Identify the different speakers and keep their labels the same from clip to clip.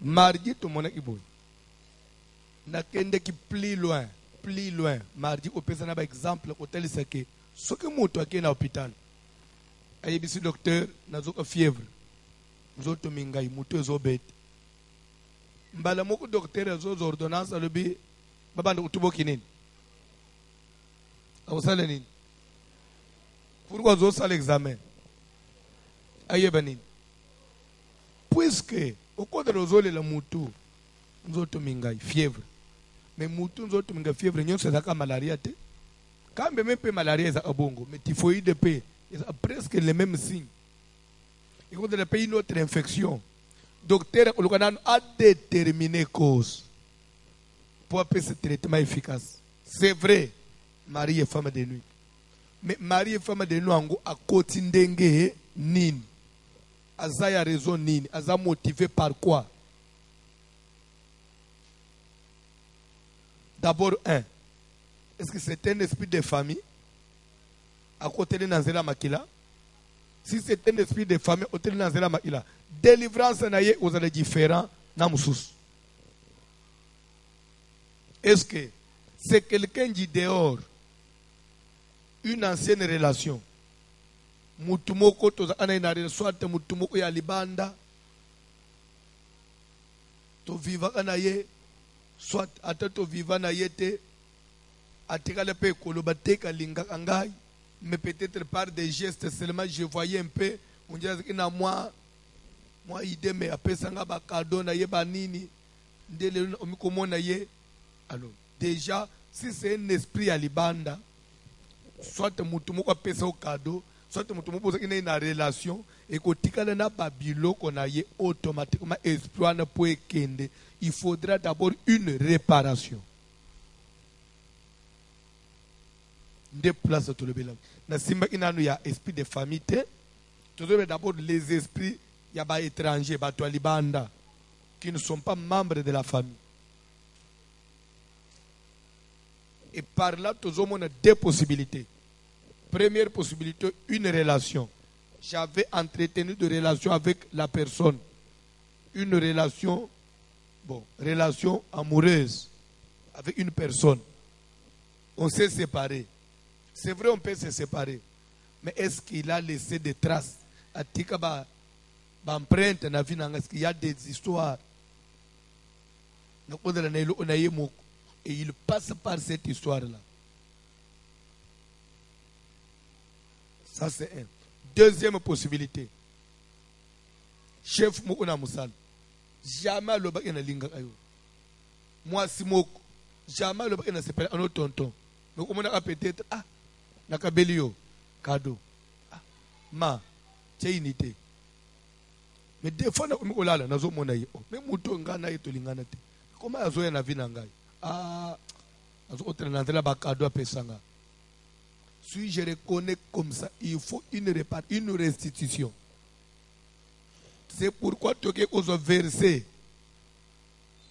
Speaker 1: Mardi, tout le monde est bon. Na kende qui plus loin. Mardi, au pesa na ba exemple, hôtel sake. Ce que moto qui na hôpital. Aye bisi docteur, na zo fièvre. Zoto mingai, moto zo bête. Mbala moko docteur zo ordonnance alobi, babanda utubo kinini. Awusale nini? Pourquoi zo sale examen? Aye banini. Puisque, au cours de l'ozole la moutou, nous autres mingai, fièvre. Mais moutou, nous autres mingai, fièvre, nous sommes à malaria. Quand même peu malaria, c'est à bongo. Mais typhoïde, c'est presque les mêmes signes. Et quand on a payé une autre infection, docteur, on a déterminé cause pour appeler ce traitement efficace. C'est vrai, Marie est femme de nuit. Mais Marie est femme de nuit, à côté d'engue, nini. Aza ya raison nini, aza motivé par quoi? D'abord, est-ce que c'est un esprit de famille à côté de Nanzela Makila? Si c'est un esprit de famille à côté de Nanzela Makila, délivrance naye vous allez différent namoussous. Est-ce que c'est quelqu'un qui dehors une ancienne relation? Mutumoko toza anainarira swate mutumoko ya libanda to viva na ye soit ata to viva na yete atikale pe koloba teka linga angai mais peut-être par des gestes seulement je voyais un peu on dirait que na moi idée mais apesanga ba cadeau na ye banini ndele omikomona ye. Alors déjà si c'est un esprit à libanda soit mutumoko apesa au cadeau soit tu me poses une relation et que tu as un babilo qu'on a automatiquement exploité pour kende, il faudra d'abord une réparation. Des places tout le bélam. Na simba inanu ya esprit de famille tu dois d'abord les esprits ya ba étrangers ba libanda qui ne sont pas membres de la famille. Et par là tu as deux possibilités. Première possibilité, une relation. J'avais entretenu de relation avec la personne. Une relation, relation amoureuse avec une personne. On s'est séparés. C'est vrai, on peut se séparer. Mais est-ce qu'il a laissé des traces? Est-ce qu'il y a des histoires? Et il passe par cette histoire-là. Ça, c'est un. Deuxième possibilité. Chef Moukona Moussal. Jamais le bac na linga ayo. Moi, Simoko. Jamais le bac na s'appelle un autre tonton. Donc, on a peut-être, nakabelio, cadeau. C'est unité. Mais des fois, on a la nazo monaye. Mais mouton ngana yeto lingana te. Comment azo ya na vinangai? Azo otre na ndela ba cadeau a pesanga. Si je reconnais comme ça, il faut une restitution. C'est pourquoi tu as aux versets.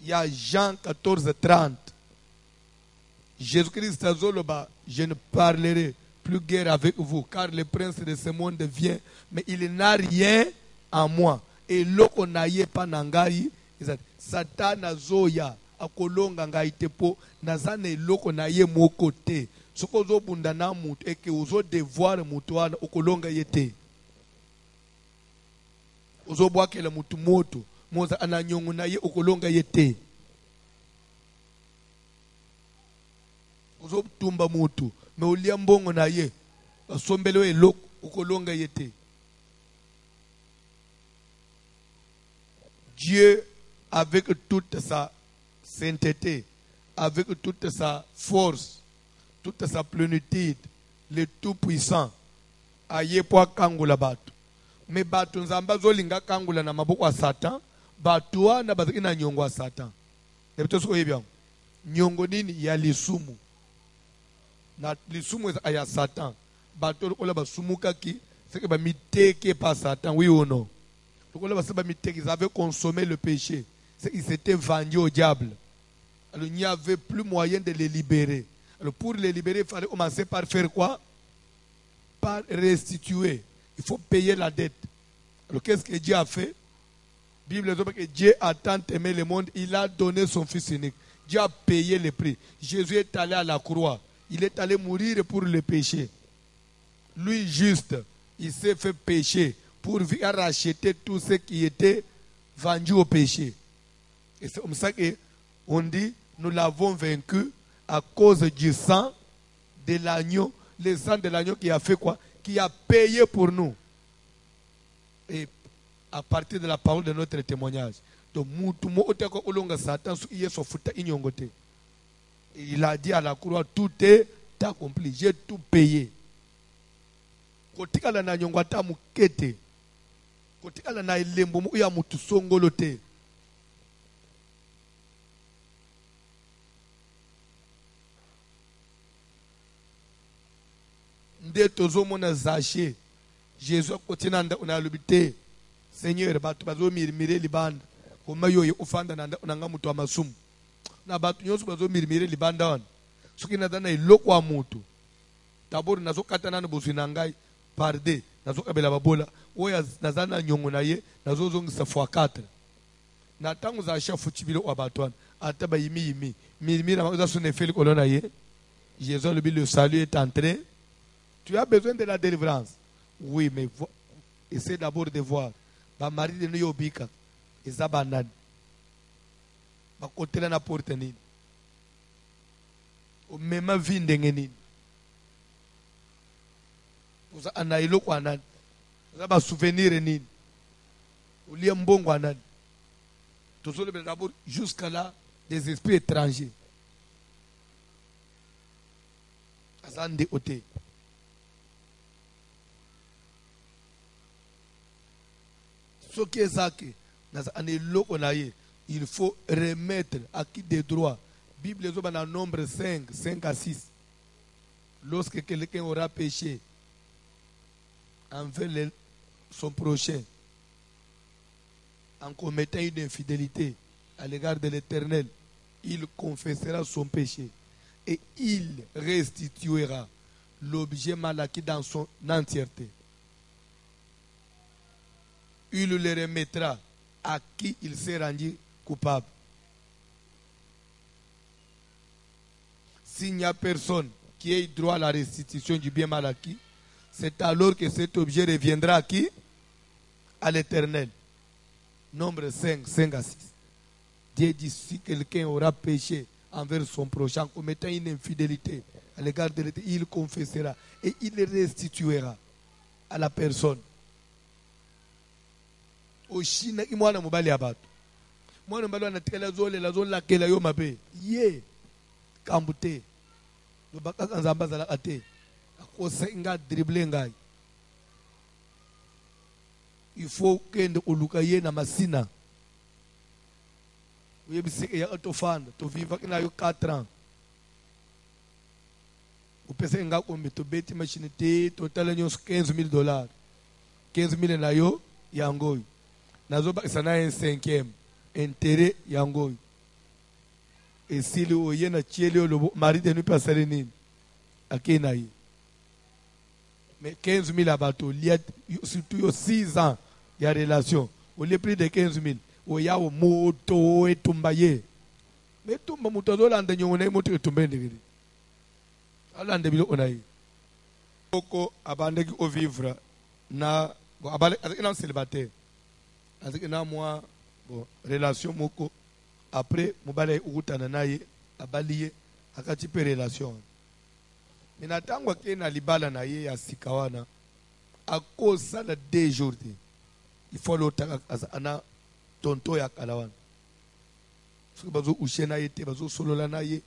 Speaker 1: Il y a Jean 14, 30. Jésus-Christ a dit, je ne parlerai plus guère avec vous, car le prince de ce monde vient, mais il n'a rien en moi. Et l'oko naye pa nangai, Satan a zoya, akolonga ngai tepo, nazane loko naye mo côté. Ce que vous avez et que vous avez devoir mutuana okolonga yete. Vous avez boire que la mutu moto, moza ananyongo na ye okolonga yete. Vous avez tumba mutu, mais olia mbongo na ye, sombelo elok okolonga yete. Dieu, avec toute sa sainteté, avec toute sa force, toute sa plénitude, le tout-puissant, aye po kangula batu. Mais batu nzamba zolinga kangula na maboko wa Satan, batu wana baziki na nyongo wa Satan. Nebito siko yebya. Nyongo nini ya lisumu. Na lisumu ya Satan. Batu ola basumuka ki, c'est que ba miteke pa Satan, oui ou non? Ola basaba miteke, ils avaient consommé le péché. Ils s'étaient vendus au diable. Alors il n'y avait plus moyen de les libérer. Alors pour les libérer, il fallait commencer par faire quoi? Par restituer. Il faut payer la dette. Alors qu'est-ce que Dieu a fait? Bible dit que Dieu a tant aimé le monde, il a donné son Fils unique. Dieu a payé le prix. Jésus est allé à la croix. Il est allé mourir pour le péché. Lui juste, il s'est fait pécher pour venir racheter tout ce qui était vendu au péché. Et c'est comme ça qu'on dit, nous l'avons vaincu à cause du sang de l'agneau. Le sang de l'agneau qui a fait quoi? Qui a payé pour nous. Et à partir de la parole de notre témoignage. Donc, il a dit à la croix, tout est accompli. J'ai tout payé. Kotikala na nyongo ata mukete. Kotikala na elembo mu ya mutu songolo te. Nde tozo mona zache. Jésus kotina nda unalubite. Seigneur batu bazo mirmire libanda. Koma yoye ufanda nanda unanga mutu amasumu. Na batu nyonso bazo mirmire libanda wana. Soki na dana iloko wa mutu. Tabori nazo katana na bozina ngai. Parde, nazo kabela babola, oya nazana nyongo na ye, nazo zongisa fois 4. Na tangu za chafu chibilo wa batwana, ataba yimi. Mirmira maza sone feli kolona ye. Jésus le salut est entré. Tu as besoin de la délivrance. Oui, mais essaie d'abord de voir. Ba mari de no yobika. Ezaba nani. Ba kotela na porte nini. O mema vindenge nini. Uza anailo kwa nani. Uza ba souvenir nini. Ulia mbongo wa nani. Tozole d'abord jusqu'à là des esprits étrangers. Azande ote. Ce qui est ça, il faut remettre à qui des droits. Bible est dans nombre 5 à 6. Lorsque quelqu'un aura péché envers son prochain, en commettant une infidélité à l'égard de l'Éternel, il confessera son péché et il restituera l'objet mal acquis dans son entièreté. Il le remettra à qui il s'est rendu coupable. S'il n'y a personne qui ait droit à la restitution du bien mal acquis, c'est alors que cet objet reviendra à qui? À l'Éternel. Nombre 5 à 6. Dieu dit, si quelqu'un aura péché envers son prochain, en commettant une infidélité à l'égard de l'Éternel, il confessera et il restituera à la personne. Oshina imwana mubali abatu. Mwana mbali anatikala zola kela yo mabe. Ye kambute. Lobaka kanzamba zala ate. Akose nga dribble ngai. Il faut kende oluka ye na masina. Uyebisike ya atofanda to viva kina yo 4 ans. Upese nga kombe to beti machine te total nyos $15,000. 15,000 na yo yangoy. Nazoba isana un 5e intérêt yangoy. Et si le oye na chiele le mari de nous passer nini akena yi. Mais 15,000 abato lié surtout yo 6 ans il y a relation. Au lieu plus de 15,000 oya o moto etumbaye. Mais tumba mutozo landa nyone moto etumbe ndegiri. Alande bilo onayi. Oko abandeki au vivre na bon abale na célibataire. Avec moi, bon, relation moko. Après, mobile ukutana naye abaliye akati pe relation. Minatangwa ke na libala na ye ya sikawana akosa na 2 jours. Il faut l'autre ana tonto ya kalawana. Soki bazo ushena yete bazo solola na ye.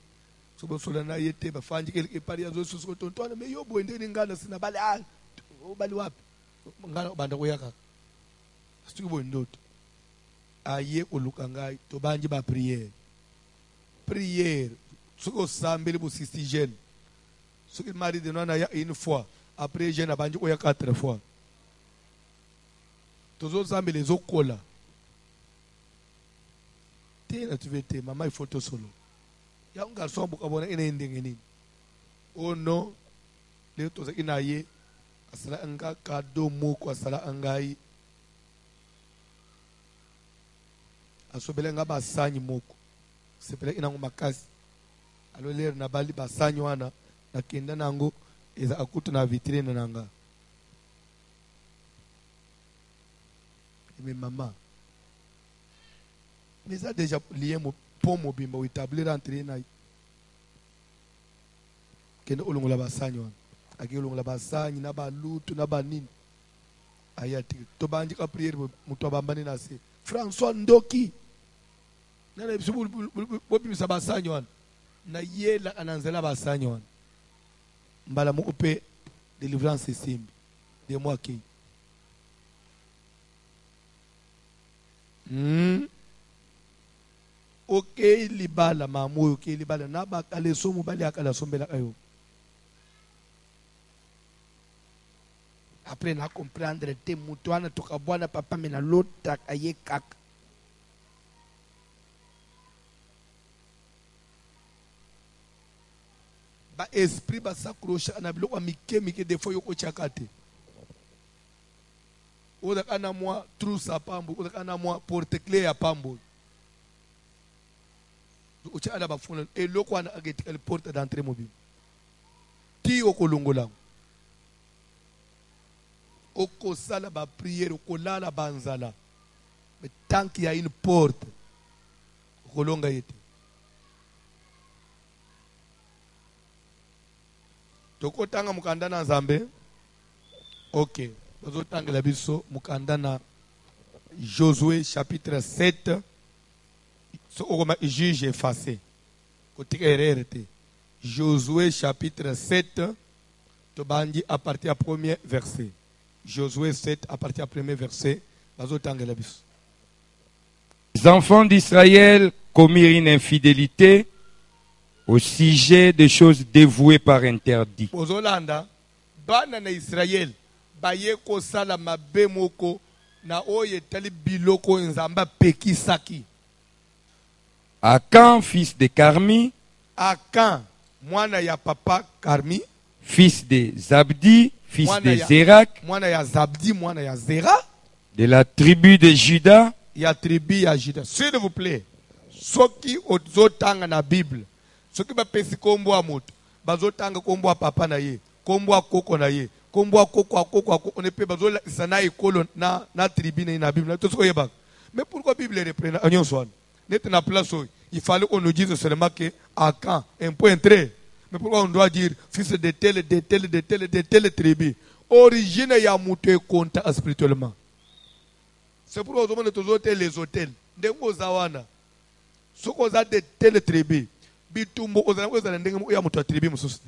Speaker 1: Soki bazo solola na yete bafanji quelque part yazo soso tonto na me yo boende ngana sina bale bali wapi. Ngana banda koyaka. Si vous avez aye olukangai to banji ba prière soko sambeli bu sisti jeune soko mari de nona ya une fois après jeune abanji ko ya 4 fois tozo sambeli zokola tena tuvete mama il photo solo ya un garçon bu kabona ene ndenge nini oh non le tozo inaye asala anga kado moko asala angai asobele nga basanyi moko sepele inango makasi alo lere na bali basanyi wana nakenda nango eza akutu na vitrine nanga mais maman mais ça déjà lié mo pont mobimba ou établir entre na kende olongola basanyi wana aki olongola basanyi na balutu na banini ayati to bandi ka prière muto abambane na se François Ndoki nana biso bobimisa basanyi wana na yela ananzela basanyi wana mbala mo pe délivrance simbi de moi qui ok libala mamu ok libala na bakale somo bali akala sombela kayo après na comprendre te mutu ana tukabwana papa mena lota kaye kaka ba esprit ba s'accrocher na biloko mike des fois yoko chakate oda kana moi trousse à pambo oda kana moi porte-clés à pambo ucha ala bafuna eloko ana ageti el porte d'entrée mobile ti okolongola okosala ba prière okolala banzala mais tant qu'il y a une porte okolonga yete tokotanga mukanda na nzambe ok bazotangela biso mukanda na Josué chapitre 7 so okoma juge effacé kotika erreur te Josué chapitre 7 tobandi à partir du premier verset Josué 7 à partir du premier verset bazotangela biso.
Speaker 2: Les enfants d'Israël commirent une infidélité au sujet des choses dévouées par interdit.
Speaker 1: Bozolanda bana na Israël baye ko sala mabe moko na oye tali biloko nzamba pekisaki.
Speaker 2: Akan, fils de Carmi,
Speaker 1: Akan mwana ya papa Carmi,
Speaker 2: fils de Zabdi, fils de Zérak,
Speaker 1: mwana ya Zabdi mwana ya Zera,
Speaker 2: de la tribu de Juda,
Speaker 1: ya tribu ya Juda. S'il vous plaît, soki ozotanga na Bible soki bapesi kombo ya moto bazotanga kombo ya papa na ye kombo ya koko na ye kombo ya koko on peut bazolakisa na ekolo na tribu na Bible to soko yebaka. Mais pourquoi Bible reprend agnon soin net na place où il fallait qu'on nous dise seulement que Akan un point très. Mais pourquoi on doit dire fils de telle tribu origine ya moto compte spirituellement. C'est pourquoi on demande aux hôtels les hôtels ndengo zawana soko za de telle tribu bitumbo ozana ndenge ya moto tribu mususu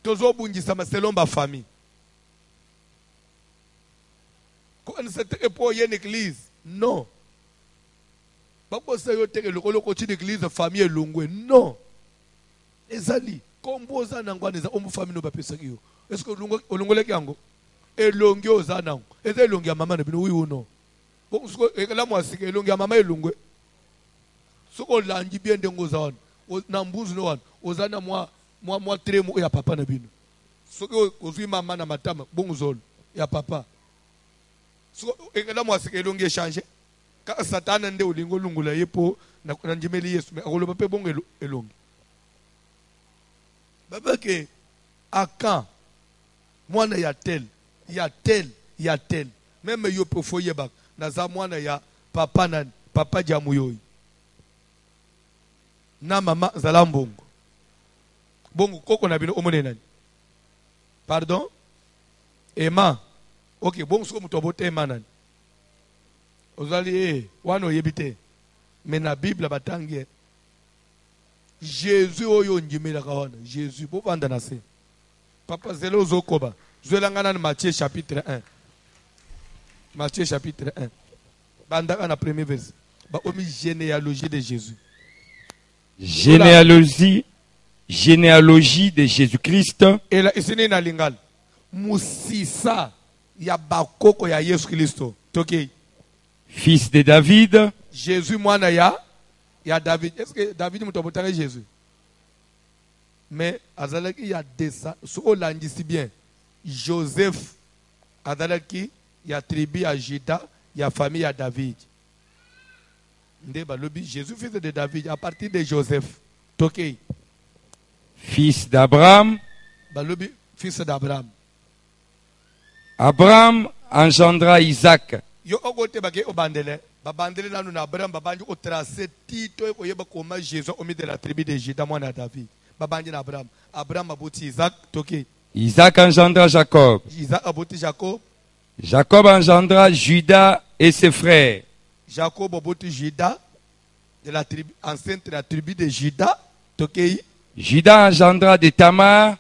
Speaker 1: tozo bungisa selon ba famille ko en cette époque une église non bako sayo teke lokolo ci d'église famille longwe non ezali komboza nangwana za omu famille no bapesa kiyo est-ce que olongole kyango elongi ozana eza elongi ya mama na bino oui ou non bon siko ekala mwasike elongi ya mama elongwe soko langi bien ndengo zawana na mbuzi no wana ozana mwa tremo ya papa na bino soko ozwi mama na matama bongo zolo ya papa soko ekala mwasike elongi échanger ka satana nde olingo lungula yepo na njimeli Yesu mais akoloba pe bongo elongi baba ke Akan mwana ya tel même yo pe foye bak na za mwana ya papa nani papa jamuyoyi na mama zala mbongo bongo koko na bino omone nani pardon Emma ok bongo soko muto bote Emma nani ozali wana oyebite mais na Bible batangi Jésus oyo njimela kawana Jésus bo vanda na se papa zelo zokoba zwelanga na Matthieu chapitre 1 Matthieu chapitre 1 banda na premier verset ba omi généalogie de Jésus
Speaker 2: généalogie de Jésus-Christ.
Speaker 1: Et là, ici na lingal musisa ya bakoko ya Yesu Kristo toke
Speaker 2: fils de David,
Speaker 1: Jésus mwana ya David. Est-ce que David mutobotanga Jésus? Mais azalaki ya desa so olandisi bien Joseph azalaki ya tribu ya Juda ya famille ya David. nde balobi Jésus fils de David à partir de Joseph tokei
Speaker 2: fils d'Abraham.
Speaker 1: balobi fils d'Abraham
Speaker 2: Abraham engendra Isaac.
Speaker 1: yo okote bake obandele babandele nanu na Abraham babandi o tracer tito e koyeba koma Jésus au milieu de la tribu de Juda mwana David babandi na Abraham Abraham aboti Isaac tokei
Speaker 2: Isaac engendra Jacob.
Speaker 1: Isaac aboti Jacob
Speaker 2: Jacob engendra Judas et ses frères.
Speaker 1: Jacob aboti Juda de la tribu enceinte de la tribu de Juda tokei
Speaker 2: Judas engendra de Tamar.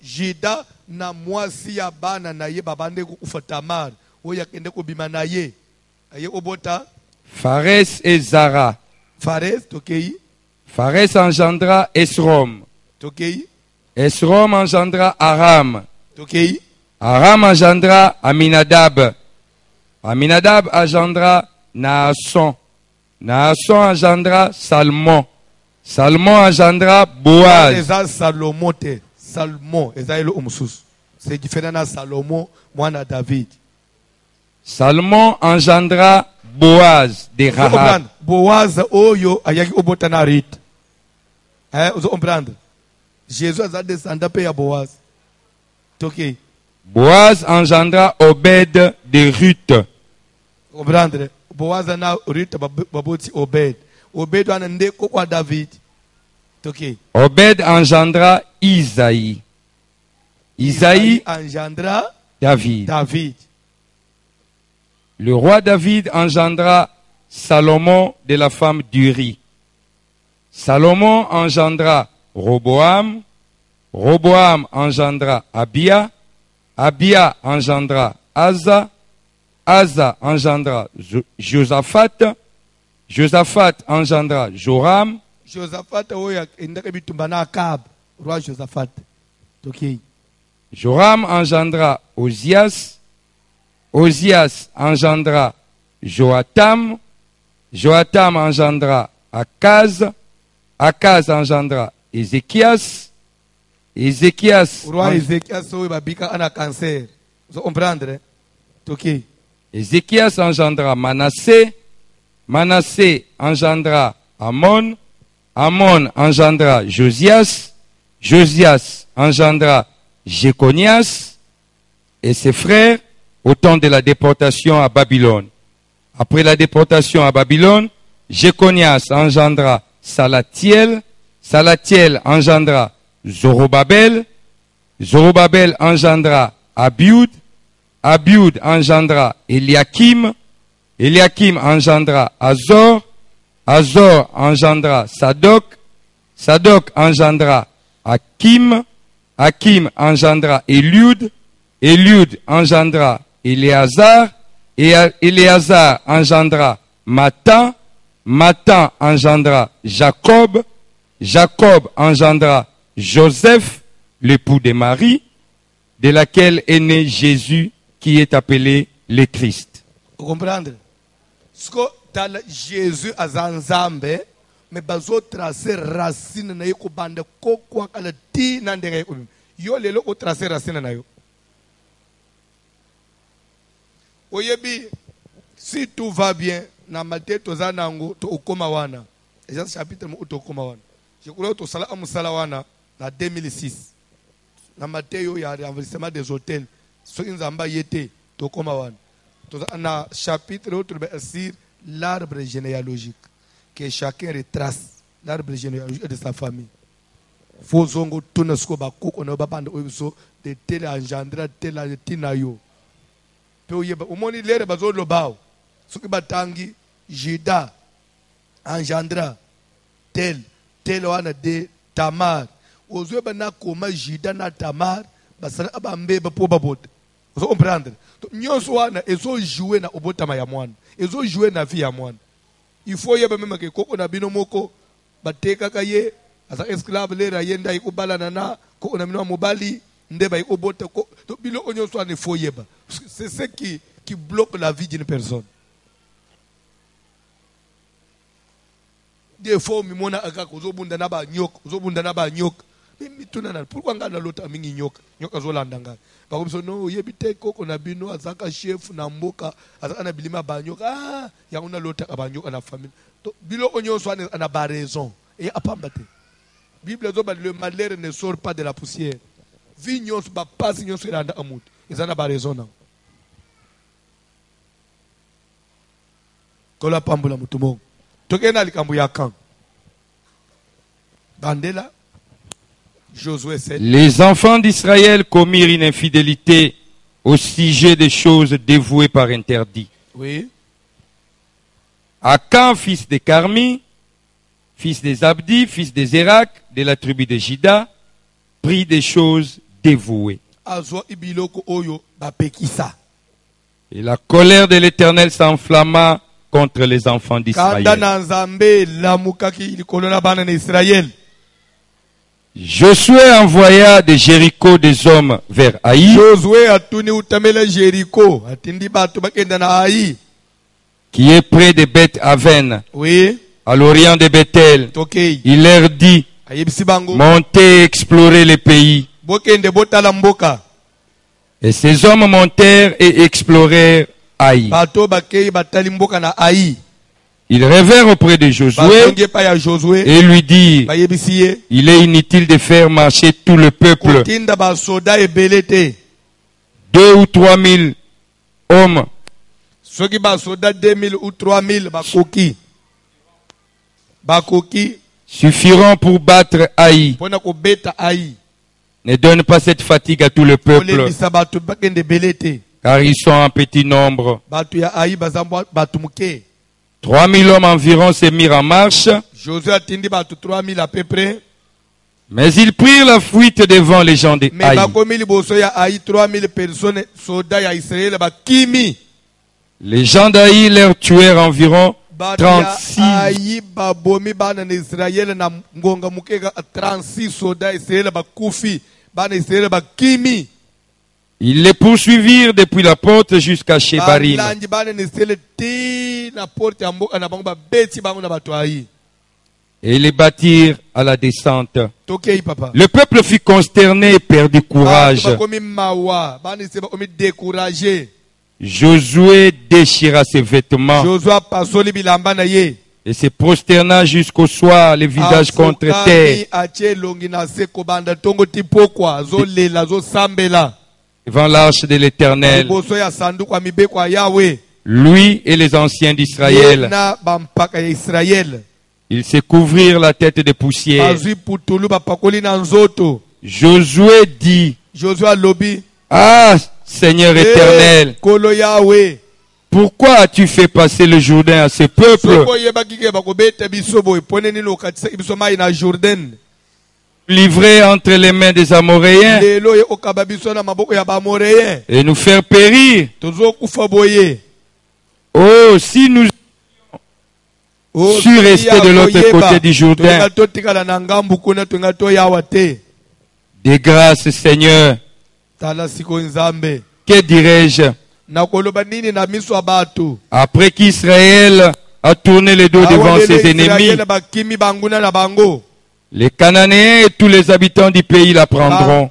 Speaker 1: Juda na mwasi ya bana na ye babande kufa Tamar oyo akende kobima na ye aye obota
Speaker 2: Phares et Zara.
Speaker 1: Fares tokei
Speaker 2: Phares engendra Esrom.
Speaker 1: tokei
Speaker 2: Esrom engendra Aram.
Speaker 1: tokei
Speaker 2: Aram engendra Aminadab. Aminadab engendra Naasson. Naasson engendra Salmon. Salmon engendra Boaz.
Speaker 1: eza Salomo te Salmon eza elo omususu c'est différent na Salomo mwana David
Speaker 2: Salmon engendra Boaz de
Speaker 1: Ozo
Speaker 2: Rahab.
Speaker 1: comprendre Boaz oyo ayaki obota na Rite ozo comprendre Jésus aza descendant pe ya Boaz tokei
Speaker 2: Boaz engendra Obed de Ruth.
Speaker 1: comprendre Boaz na Rite baboti Obed Obed wana nde kokwa David tokei
Speaker 2: Obed engendra Isaïe. Isaïe,
Speaker 1: engendra
Speaker 2: David.
Speaker 1: David
Speaker 2: Le roi David engendra Salomon de la femme d'Uri. Salomon engendra Roboam. Roboam engendra Abia. Abia engendra Asa. Asa engendra Josaphat. Josaphat engendra Joram.
Speaker 1: Josaphat oyo endaka bitumba na Akab roi Josaphat tokei
Speaker 2: Joram engendra Ozias. Ozias engendra Joatam. Joatam engendra Akaz. Akaz engendra Ézéchias. Ézéchias,
Speaker 1: roi Ezekias oyo babika ana cancer vous comprendre tokei
Speaker 2: Ézéchias engendra Manassé. Manassé engendra Amon. Amon engendra Josias. Josias engendra Jéconias et ses frères au temps de la déportation à Babylone. Après la déportation à Babylone, Jéconias engendra Salatiel. Salatiel engendra Zorobabel. Zorobabel engendra Abiud. Abiud engendra Eliakim. Eliakim engendra Azor. Azor engendra Sadok. Sadok engendra Hakim. Hakim engendra Eliud. Eliud engendra Éléazar. Et Éléazar engendra Matan. Matan engendra Jacob. Jacob engendra Joseph, l'époux de Marie, de laquelle est né Jésus, qui est appelé le Christ.
Speaker 1: vous comprendre ce que tala Jésus azanzambe mais bazo tracer racine na yeko bande kokwa kala ti na ndenge yeko yo lelo o tracer racine na yo oyebi si tout va bien na mate toza nango to okoma wana déjà chapitre mo to okoma wana je crois to sala amusala wana na 2006 na mate yo ya renversement des hôtels so nzamba yete to okoma wana toza na chapitre autre sur l'arbre généalogique que chacun retrace l'arbre généalogique de sa famille faut zongo tuna sko ba koko na ba bande obiso de tel engendra tel tinayo pe oyeba omoni lere bazo lobao soki batangi Juda engendra tel wana de Tamar ozoeba na koma Juda na Tamar basala abambeba po babota vous comprendre nyonso wana ezo jouer na obotama ya mwana ezo jouer na vie ya mwana il faut yeba même ke koko na bino moko batekaka ye asa esclave lera yenda ikobalana na ko na bino mobali ndeba ikobota ko to bilo nyonso wana il faut yeba c'est ce qui bloque la vie d'une personne. Des fois mimona akaka uzobunda na ba nyok Pourquoi on a l'autre mingi nyoka? Nyoka zolanda nga. Par exemple, no yebite koko na bino azaka chef na mboka azaka na bilima banyoka. Ah, ya una l'autre abanyoka na famille. Bilo onyo so ana ba raison. Et apambate. Bible zo le malheur ne sort pas de la poussière. Vignon ba passe nyon so randa amut. Ils en a ba raison na. Kola pambula mutumo. Tokena likambu ya kan. Bandela. Josué 7.
Speaker 2: Les enfants d'Israël commirent une infidélité au sujet des choses dévouées par interdit.
Speaker 1: Oui.
Speaker 2: Akan, fils de Carmi, fils des Abdi, fils des Zérak, de la tribu de Jida, prit des choses dévouées. Et la colère de l'Éternel s'enflamma contre les enfants d'Israël. Josué envoya de Jéricho des hommes vers Haï, qui est près de Beth-Aven,
Speaker 1: oui,
Speaker 2: à l'orient de Bethel. Il leur dit, montez explorer le pays. Et ces hommes montèrent et explorèrent Haï. Ils revèrent auprès de Josué et lui dirent, il est inutile de faire marcher tout le peuple. 2 ou 3 000 hommes suffiront pour battre Haï. Ne donne pas cette fatigue à tout le peuple, car ils sont en petit nombre. 3 000 hommes environ se mirent en marche, mais ils prirent la fuite devant les gens de Haï. Les gens d'Haï leur tuèrent environ 36. Ils les poursuivirent depuis la porte jusqu'à Shebarim. Et les bâtirent à la descente. Le peuple fut consterné et perdit courage. Josué déchira ses vêtements et se prosterna jusqu'au soir, le visage contre terre, devant l'arche de l'Éternel, lui et les anciens d'Israël. Ils se couvrirent la tête de poussière. Josué dit, ah, Seigneur éternel, pourquoi as-tu fait passer le Jourdain à ce peuple, livré entre les mains des Amoréens, et nous faire périr? Oh, si nous su rester de l'autre côté du Jourdain. De grâce, Seigneur. Que dirais-je? Après qu'Israël a tourné le dos devant ses ennemis, les Cananéens et tous les habitants du pays la prendront.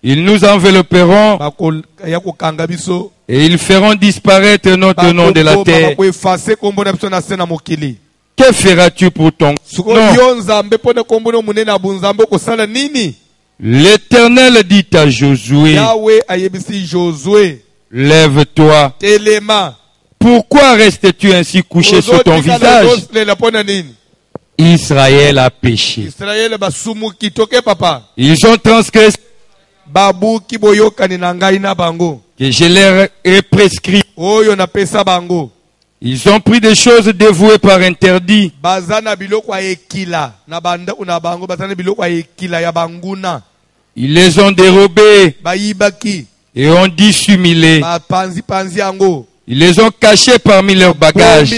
Speaker 2: Ils nous envelopperont et ils feront disparaître notre nom de la terre. Que feras-tu pour ton nom? L'Éternel dit à Josué, lève-toi. Pourquoi restes-tu ainsi couché sur ton visage? Israël a péché. Ils ont transgressé que je leur ai prescrit. Ils ont pris des choses dévouées par interdit. Ils les ont dérobées et ont dissimulé. Ils les ont cachés parmi leurs bagages.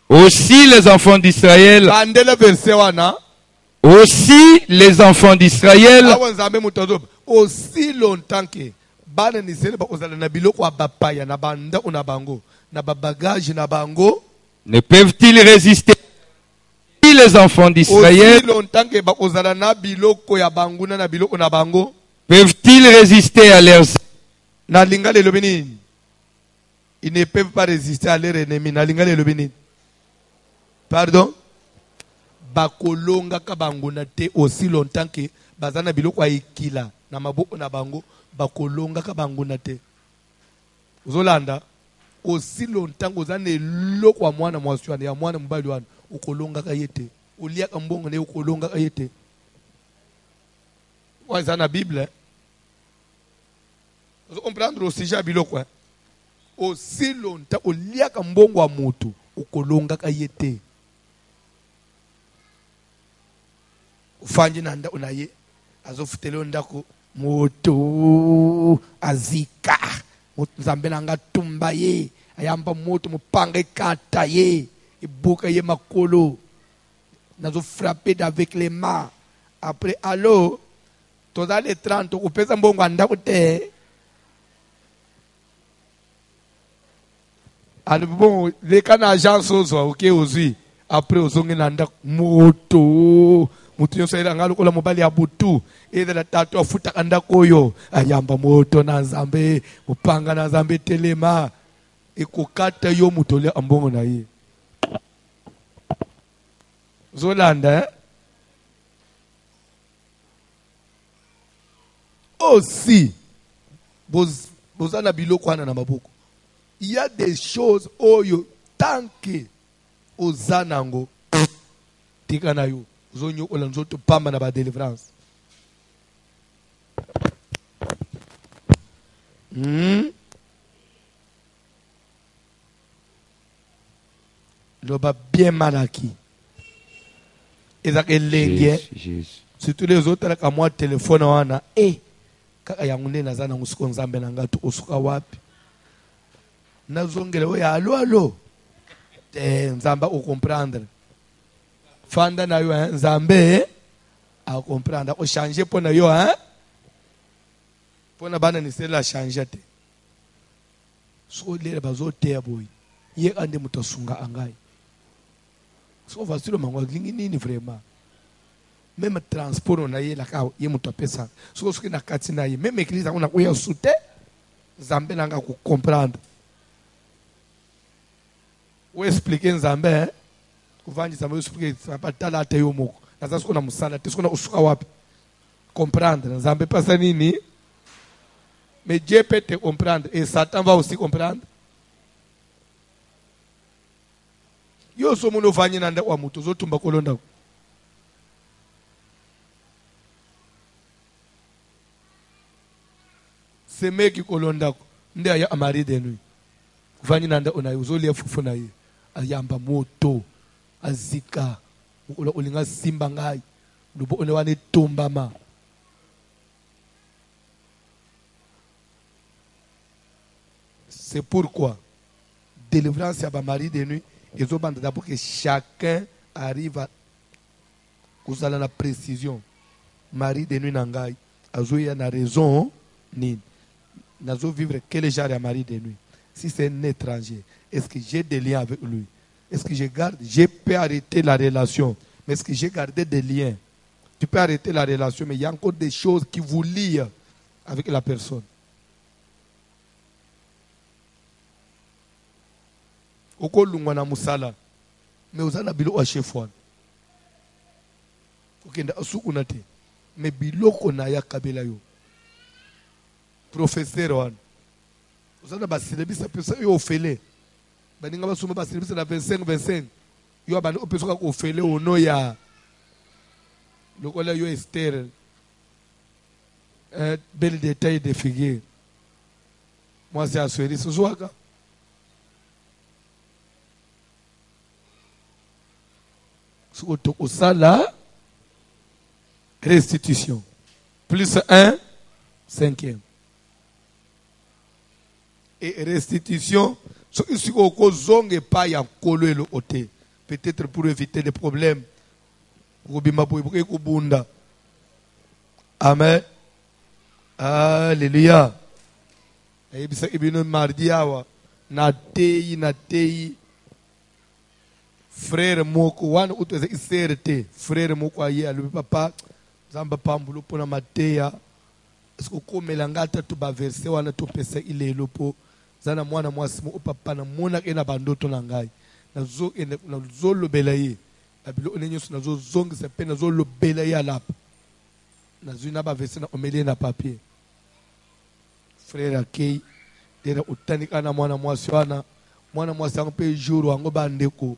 Speaker 2: Aussi les enfants d'Israël, aussi longtemps que ne peuvent-ils résister les enfants d'Israël peuvent-ils résister à leurs
Speaker 1: ennemis? Ils ne peuvent pas résister à leurs ennemis. Pardon? Bakolonga kabanguna te aussi longtemps que bazana biloko aikila na maboko na bango bakolonga kabanguna te. Zolanda aussi longtemps que ozana eloko wa mwana mwasi wana ya mwana mobali wana ukolonga kayete. Olia kambongo ne ukolonga kayete. Wa zana Bible. Vous comprendre aussi ja biloko. Aussi longtemps olia kambongo wa moto ukolonga kayete. Ufanji nanda unaye azofutele ndako moto azika nzambe nanga tumba ye ayamba moto mupanga ikata ye ibuka ye makolo nazo frapper avec les mains après allo toza les 30 upeza mbongo anda kute alors bon les kana agence ozo OK ozui après ozongi nanda moto mutu nyonso ayelanga lokola mobali ya butu ezala tatu afutaka ndako oyo ayamba moto na nzambe mopanga na nzambe telema ekokata yo mutu olia ambongo na ye zolanda aussi boza na biloko wana na maboko il y a des choses oyo tant que oza nango tika na yo zonyo olanzoto pamba na ba délivrance. Loba bien malaki. Ezak elenge. Surtout les autres avec moi téléphone wana kaka yangunde nazana ngusuko nzambe na ngatu osuka wapi. Nazongele oya allo. Nzamba o comprendre. Fanda na yo nzambe a comprendre o changer pona yo pona bana ni sela changer te so lele bazoteya boy ye ande mutasunga angai so vasilo mangwa lingi nini vraiment même transport na ye la ka ye mutapesa so soki na kati na ye même église on a ko ya soute nzambe nanga ko comprendre ou expliquer nzambe kuvanji zambe usuke sapatala ate yo moko naza siko na musala te siko na usuka wapi comprendre nzambe pasa nini mais Dieu peut te comprendre et Satan va aussi comprendre yo so muno vanyi nanda wa mutu zotumba kolonda semeki kolonda nde aya amari de nuit vanyi nanda onayo zolia fufu na ye ayamba moto azika olinga simba ngai lubo one wane tombama c'est pourquoi délivrance à mari de nuit ils ont demandé d'abord que chacun arrive à kozala na précision mari de nuit nangai azoya na raison ni nazo vivre quel genre de mari de nuit si c'est un étranger est-ce que j'ai des liens avec lui. Est-ce que je peux arrêter la relation? Mais est-ce que j'ai gardé des liens? Tu peux arrêter la relation, mais il y a encore des choses qui vous lient avec la personne. Oko lungwana musala, mais ozana bilo achefwan. Okenda asukunate, mais biloko na ya kabela yo. Professeur wan. Ozana basilebisa pesa yo ofele. Baninga basuma basilibisa na 25 yo abana opesoka ko ofele ono ya lokola yo Esther bel détail de figure moi c'est assurer ce soir surtout au sala restitution plus 1 cinquième et restitution si on zonge pas ya kolelo ote peut-être pour éviter des problèmes amen alléluia et bisa ibino mardi awa na tei frère moko wana utweze iserte frère moko aye alobi papa zamba pambulo pona mateya sikokomela ngata to ba verset wana to pesa ilelo po zana mwana mwasi mo papa na mona ke na bandoto na ngai na zo lobela ye abilo onenyoso na zo zongisa pe na zo lobela ye alapa na zuna ba verset na omele na papier frère akei dera utanika na mwana mwasi wangu pe jour wango bandeko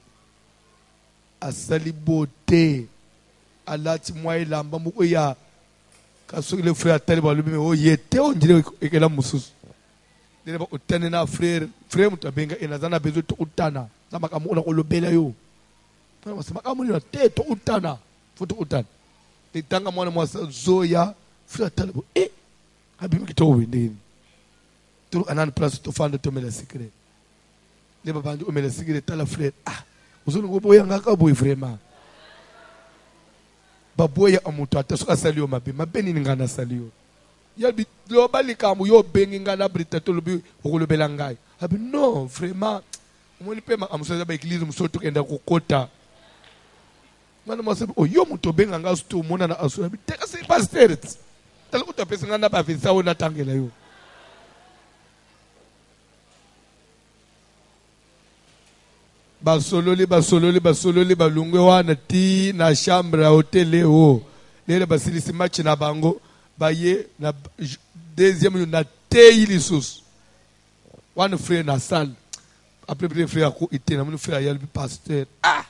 Speaker 1: asali beauté alati mwa ilamba moko ya kasoki le frère atali balobi o yete on dirait ekela mususu dera utane na frère mutu abenga enazana bezo to utana za makambo na kolobela yo makambo ni na te to utana foto utana tanga mwana mwasi zoya frère atali bo abimi kito wendeni tout anan place to fande to mela secret les papa ndi o mela secret tala frère uzulu ngo boya ngaka boy vraiment baboya amutu ataso asaliyo mabe nini ngana saliyo yabi lo balikamu yo bengi ngana brita to lobi okolobela ngai abi non vraiment umoni pema amusaza ba église musoto kenda kokota mana masabi yo mutu benga ngaso to mona na aso abi teka se pasteur tala utapesa ngana ba visa ona tangela yo basololi balungwe wana ti na chambre ya hotel o lele basilisi match na bango baye na deuxième na teyi lisusu one frère na salle après frère ko itena mon frère ya le pasteur vous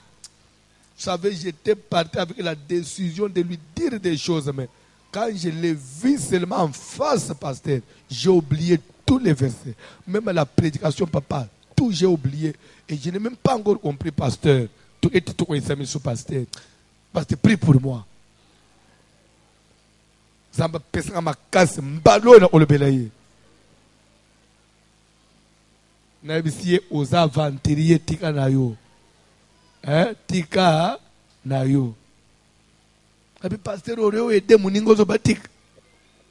Speaker 1: savez j'étais parti avec la décision de lui dire des choses mais quand je l'ai vu seulement en face pasteur j'ai oublié tous les versets même la prédication papa tout j'ai oublié. Et je n'ai même pas encore compris, pasteur. Tout est tout examiné sur pasteur. Pasteur, prie pour moi. Zamba pesa ma casse mbalo na olobelaye. Na bisiye oza ventilier tika na yo. Tika na yo. Abi pasteur oreo ede muningo zo batik.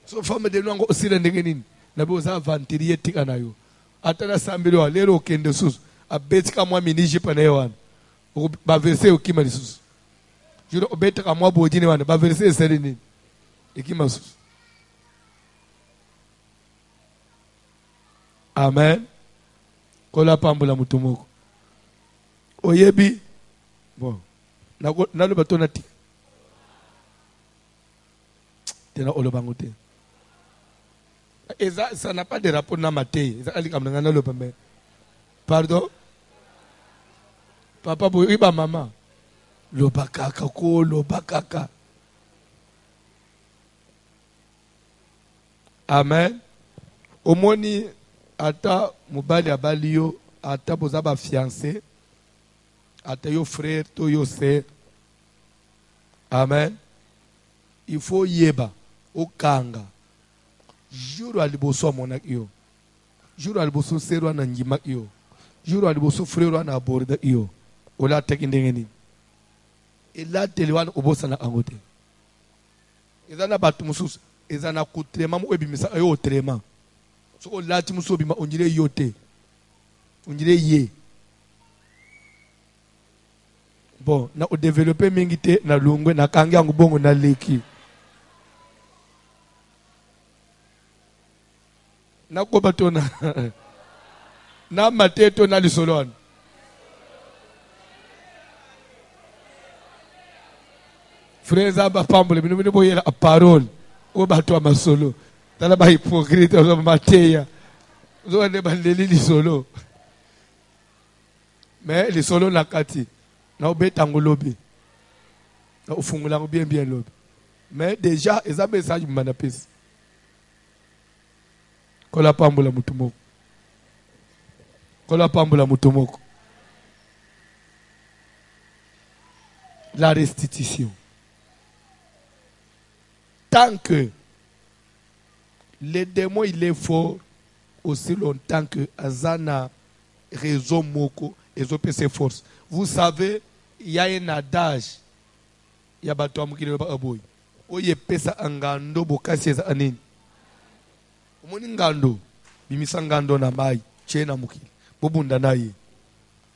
Speaker 1: So femme de longo osile ndenge nini. Na bi oza ventilier tika na yo. Atana sambilo lero okende susu. Abetika mwa miniji pa na wana ba verset okima lisusu juro obetaka mwa bodini wana ba verset esali nini ekima susu amen kola pambula mutu moko oyebi bon naloba to na tika tena olobango te eza ça n'a pas de rapport na matei eza alikam na naloba mais pardon papa boy iba mama lobakaka ko lobakaka amen omoni ata mobali abali yo ata boza ba fiancé ata yo frère to yo sœur amen il faut yeba okanga jour aliboso mona yo jour aliboso sero na njima yo jour aliboso frère na aborda yo ola tekindenge ni ela telewana obosa na angote ezana batu mususu ezana kutrema mu ebimisa ayo trema so olati muso bima onjire yote onjire ye bon na o développer mingi te na lungwe na kangi yangu bongo na leki na ko batona na mateto na lisolona frères aba pambole bino boyela a parole o bato amasolo tala ba hypocrite o mateya zo ne bandeli lisolo mais lisolo na kati na obeta ngolobi na ufungula bien lobi mais déjà eza message manapesi kola pambula mutumoko kola pambula mutumoko la restitution. Tant que le démon il est fort, aussi longtemps que Azana raison moko et ses forces. Vous savez, il y a un adage. Il y a bato amukile ba aboy. Oye pesa angando bokasi za anini. Omoni ngando bimisa ngando na mai chena mukile. Bobunda naye.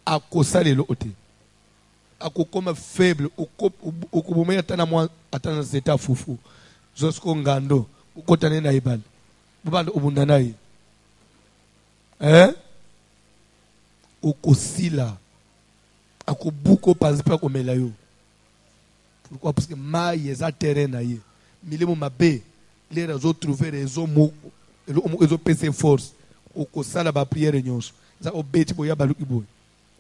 Speaker 1: Akosa lelo ote. akokoma faible okobomela ata na zeta fufu zosko ngando ukotane na ibala bubanda obunda naye okosila akobuko panzi pa komela yo. Pourquoi? Parce que mai eza terrain na ye milimo mabe les réseaux trouver réseau moko ezo pese force okosala ba prière nyonso za obeti boya baluki boy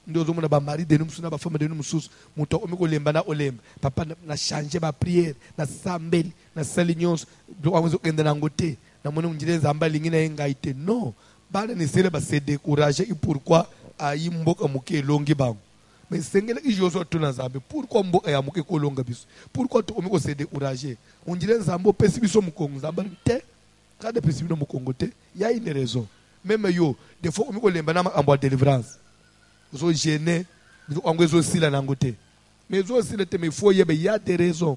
Speaker 1: ndo zo mona ba mari de nous na ba femme de nous mususu muto omiko lemba na olemba papa na changer ba prière na sambeli na sali nyonso do amuzo kende na ngote na mona unjire nzamba lingina engaite non bana ne sele ba se décourager et pourquoi ayi mboka muke longi bango. Mais sengela ijozo tuna nzambe pourquoi mboka ya muke ko longa biso pourquoi to omiko se décourager unjire nzambo pesi biso mukongo nzamba te kada pesi biso mukongo te ya une raison même yo des fois omiko lemba na ambo délivrance zo gêner on zo sila na ngote mais zo sila te mais faut yebe y a des raisons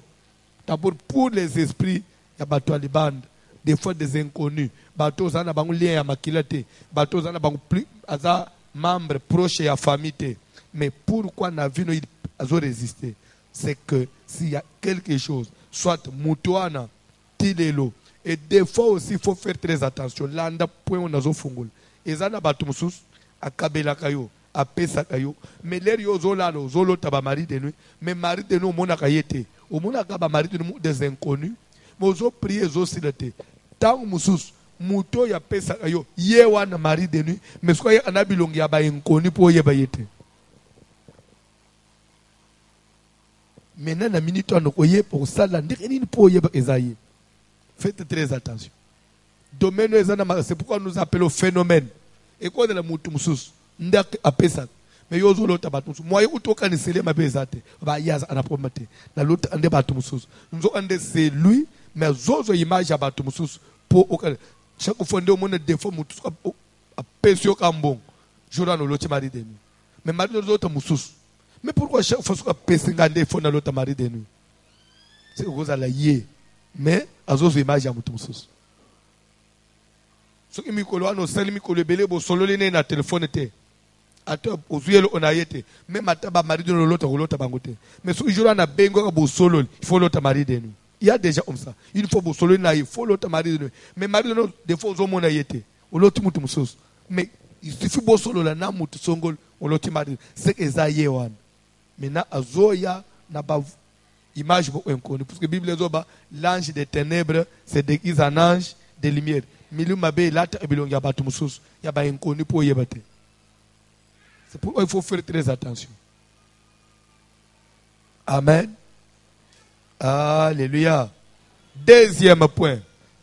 Speaker 1: d'abord pour les esprits ya bato ya libanda des fois des inconnus bato zana bangu lien ya makilate bato zana bangu plus aza membre proche ya famille te. Mais pourquoi na vie no azo résister c'est que s'il y a quelque chose soit mutuana tilelo et des fois aussi il faut faire très attention landa point on azo fungula ezana bato mususu akabela kayo apesa kayo mais l'air yo zolalo zolota ba mari de nuit mais mari de nuit mona kayete o mona ka ba mari de nuit des inconnus mozo prier zo silate tant mususu muto ya pesa kayo ye wana mari de nuit mais soit ya anabilongi ya ba inconnus po ye ba yete. Maintenant, la minute on oye pour ça, la dernière pour y esaïe. Faites très attention. Domaine c'est pourquoi nous appelons phénomène. Et quoi de la moutou moussous? Ndak apesa. Mais yo zo lota batumous. Moi yo utoka ni sele mabezate. Ba yaza anapomate. Na lota ande batumous. Nous ande c'est lui, mais zozo image ya batumous pour aucun. Chaque fois on monde des fois moutou apesio kambon. Jora no loti mari de nous. Mais mari de lota moussous. Mais pourquoi chaque fois que pesengande faut na l'autre mari de nous? C'est cause à la yé. Mais azo image ya mutu mususu. So imikolo ano sali mikolo belé bo solo lene na téléphone te. Ato ozuyelo onayete. Même ataba mari de l'autre bangote. Mais so ijora na bengo bo solo, il faut l'autre mari de nous. Il y a déjà comme ça. Il faut bo solo na il faut l'autre mari de nous. Mais mari de nous des fois ozo mona yete. O l'autre mutu mususu. Mais il suffit bo solo la na mutu songol o l'autre mari. C'est que ça yé wan. Maintenant, Azoya n'a pas image pour inconnu. Parce que la Bible dit l'ange des ténèbres se déguise en ange des lumières. Milieu mabé là il y a pas tout musus, il y a pas inconnu pour y battre. C'est pourquoi il faut faire très attention. Amen. Alléluia. Deuxième point,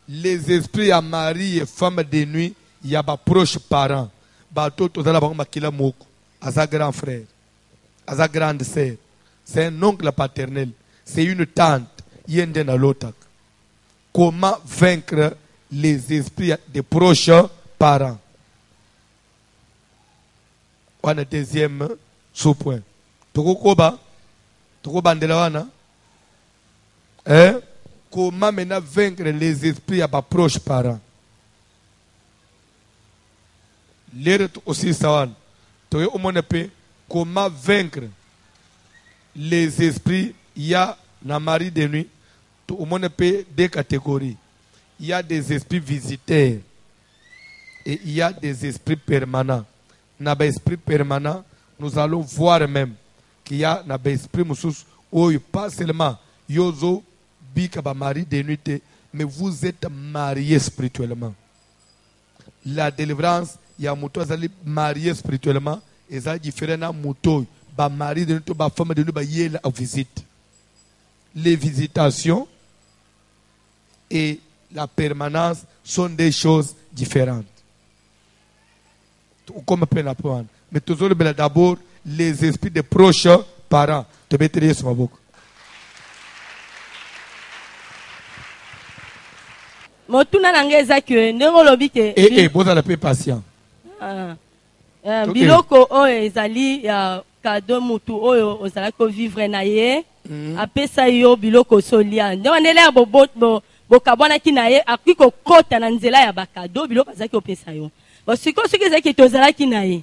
Speaker 1: les esprits à mari et femme de nuit, il y a pas proches parents. Bateau tout à l'heure makila moko, à sa grand frère. À sa grande sœur, c'est un oncle paternel, c'est une tante, yende na lotak. Comment vaincre les esprits des proches parents? On a deuxième sous-point. Tokokoba ndela wana. Comment maintenant vaincre les esprits à proches parents? L'air aussi sawan. Toye omonepe. Comment vaincre les esprits? Il y a dans mari de nuit, tout le monde peut deux catégories. Il y a des esprits visiteurs et il y a des esprits permanents. Dans les esprits permanents, nous allons voir même qu'il y a dans les esprits où pas seulement yozo bikaba mari de nuit, mais vous êtes mariés spirituellement. La délivrance, il y a marié spirituellement. Et ça différent na muto ba mari de nous ba femme de nous ba yela à visite. Les visitations et la permanence sont des choses différentes. Comme peine à prendre. Mais toujours d'abord les esprits des proches parents. Te mettre sur ma bouche.
Speaker 3: Motuna nangeza que ndengolobi ke.
Speaker 1: Vous allez être patient.
Speaker 3: Biloko oyo ezali ya kado mutu oyo ozala ko vivre na ye apesa yo biloko solia nde wanele bo kabona ki na ye akiko kota na nzela ya bakado biloko azaki opesa yo bo siko ezaki tozala ki na ye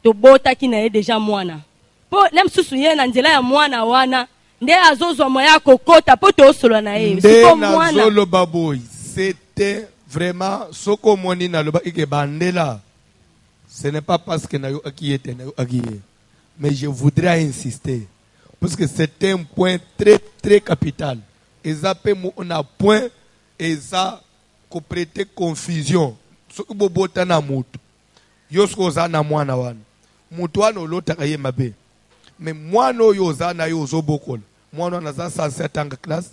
Speaker 3: to bota ki na ye déjà mwana po nem susu ye na nzela ya mwana wana nde azozwa moya kokota po to solo na ye
Speaker 1: siko mwana zolo baboy c'était vraiment soko moni na loba ike bandela ce n'est pas parce que na yo akiete na yo akiye mais je voudrais insister parce que c'est un point très très capital et ça peut on a point et ça ko prêter confusion so bobota na mutu yosko za na mwana wana mutu wana olota kaye mabe mais mwana oyo za na yo zobokola mwana wana za sa setanga classe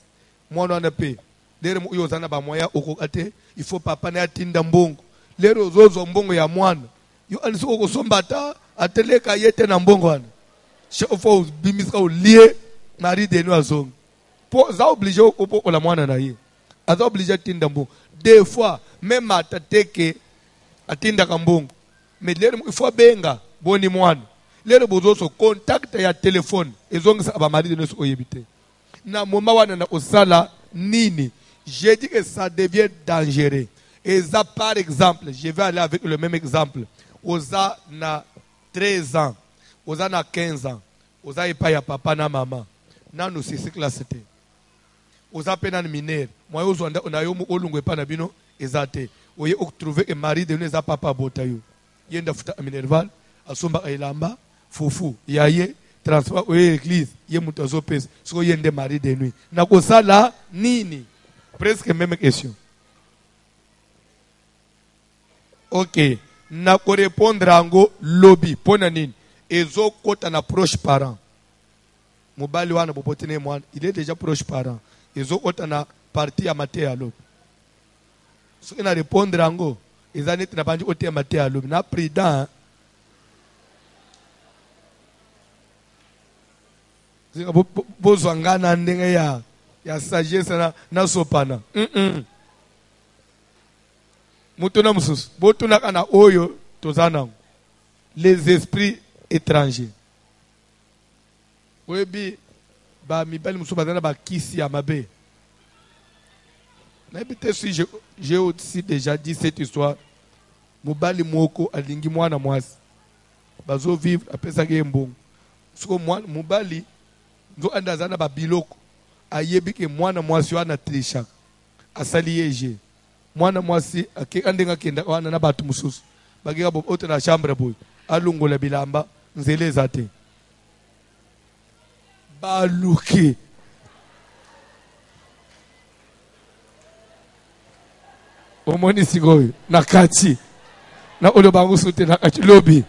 Speaker 1: mwana wana pe lero oyo za na ba moya okokate il faut papa na atinda mbongo lero zozo mbongo ya mwana yo anso okosombata ateleka yete na mbongo wana faut bimisa lié mari de nous azong pour ça obligé au la mwana na ye aza obligé tinda mbongo des fois même atateke atinda kambongo mais lero il faut benga boni mwana lero bozo so contact ya téléphone ezongisa ba mari de nous oyebite na moma wana na osala nini j'ai dit que ça devient dangereux et ça par exemple je vais aller avec le même exemple oza na 13 ans oza na 15 ans oza epa ya papa na mama nanu sisi classe te oza pena na minere moi ozwanda na yo olungu epa na bino ezate oye trouver que mari de nous papa bota yo yenda futa minerval asomba elamba fufu yaye transport oye église ye mutu azopesa siko yende mari de nuit na kosala nini presque même question ok na ko répondre ango lobby pona nini ezo kota na proche parent mobali wana bopotene mwana il est déjà proche parent ezo kota na partie ya mate ya lobby so ina répondre ango ezaneti na banji ote ya mate ya lobby na prudent bozwangana ndenge ya sagesse na sopana mutuna mususu botuna kana oyo tozana les esprits étrangers webi ba mibali mususu bazana ba kisi ya mabe na bité si j'ai aussi déjà dit cette histoire mobali moko alingi mwana mwasi bazo vivre apesa ke mbongo siko mwana mobali ndo andazana ba biloko ayebi ke mwana mwasi wana trisha asali yeje mwana mwasi andenga kenda wana na batu mususu bagika bo ote na chambre boy alungola bilamba nzele zate baluki omoni sigoyo na kati na olobangu sute na kati lobby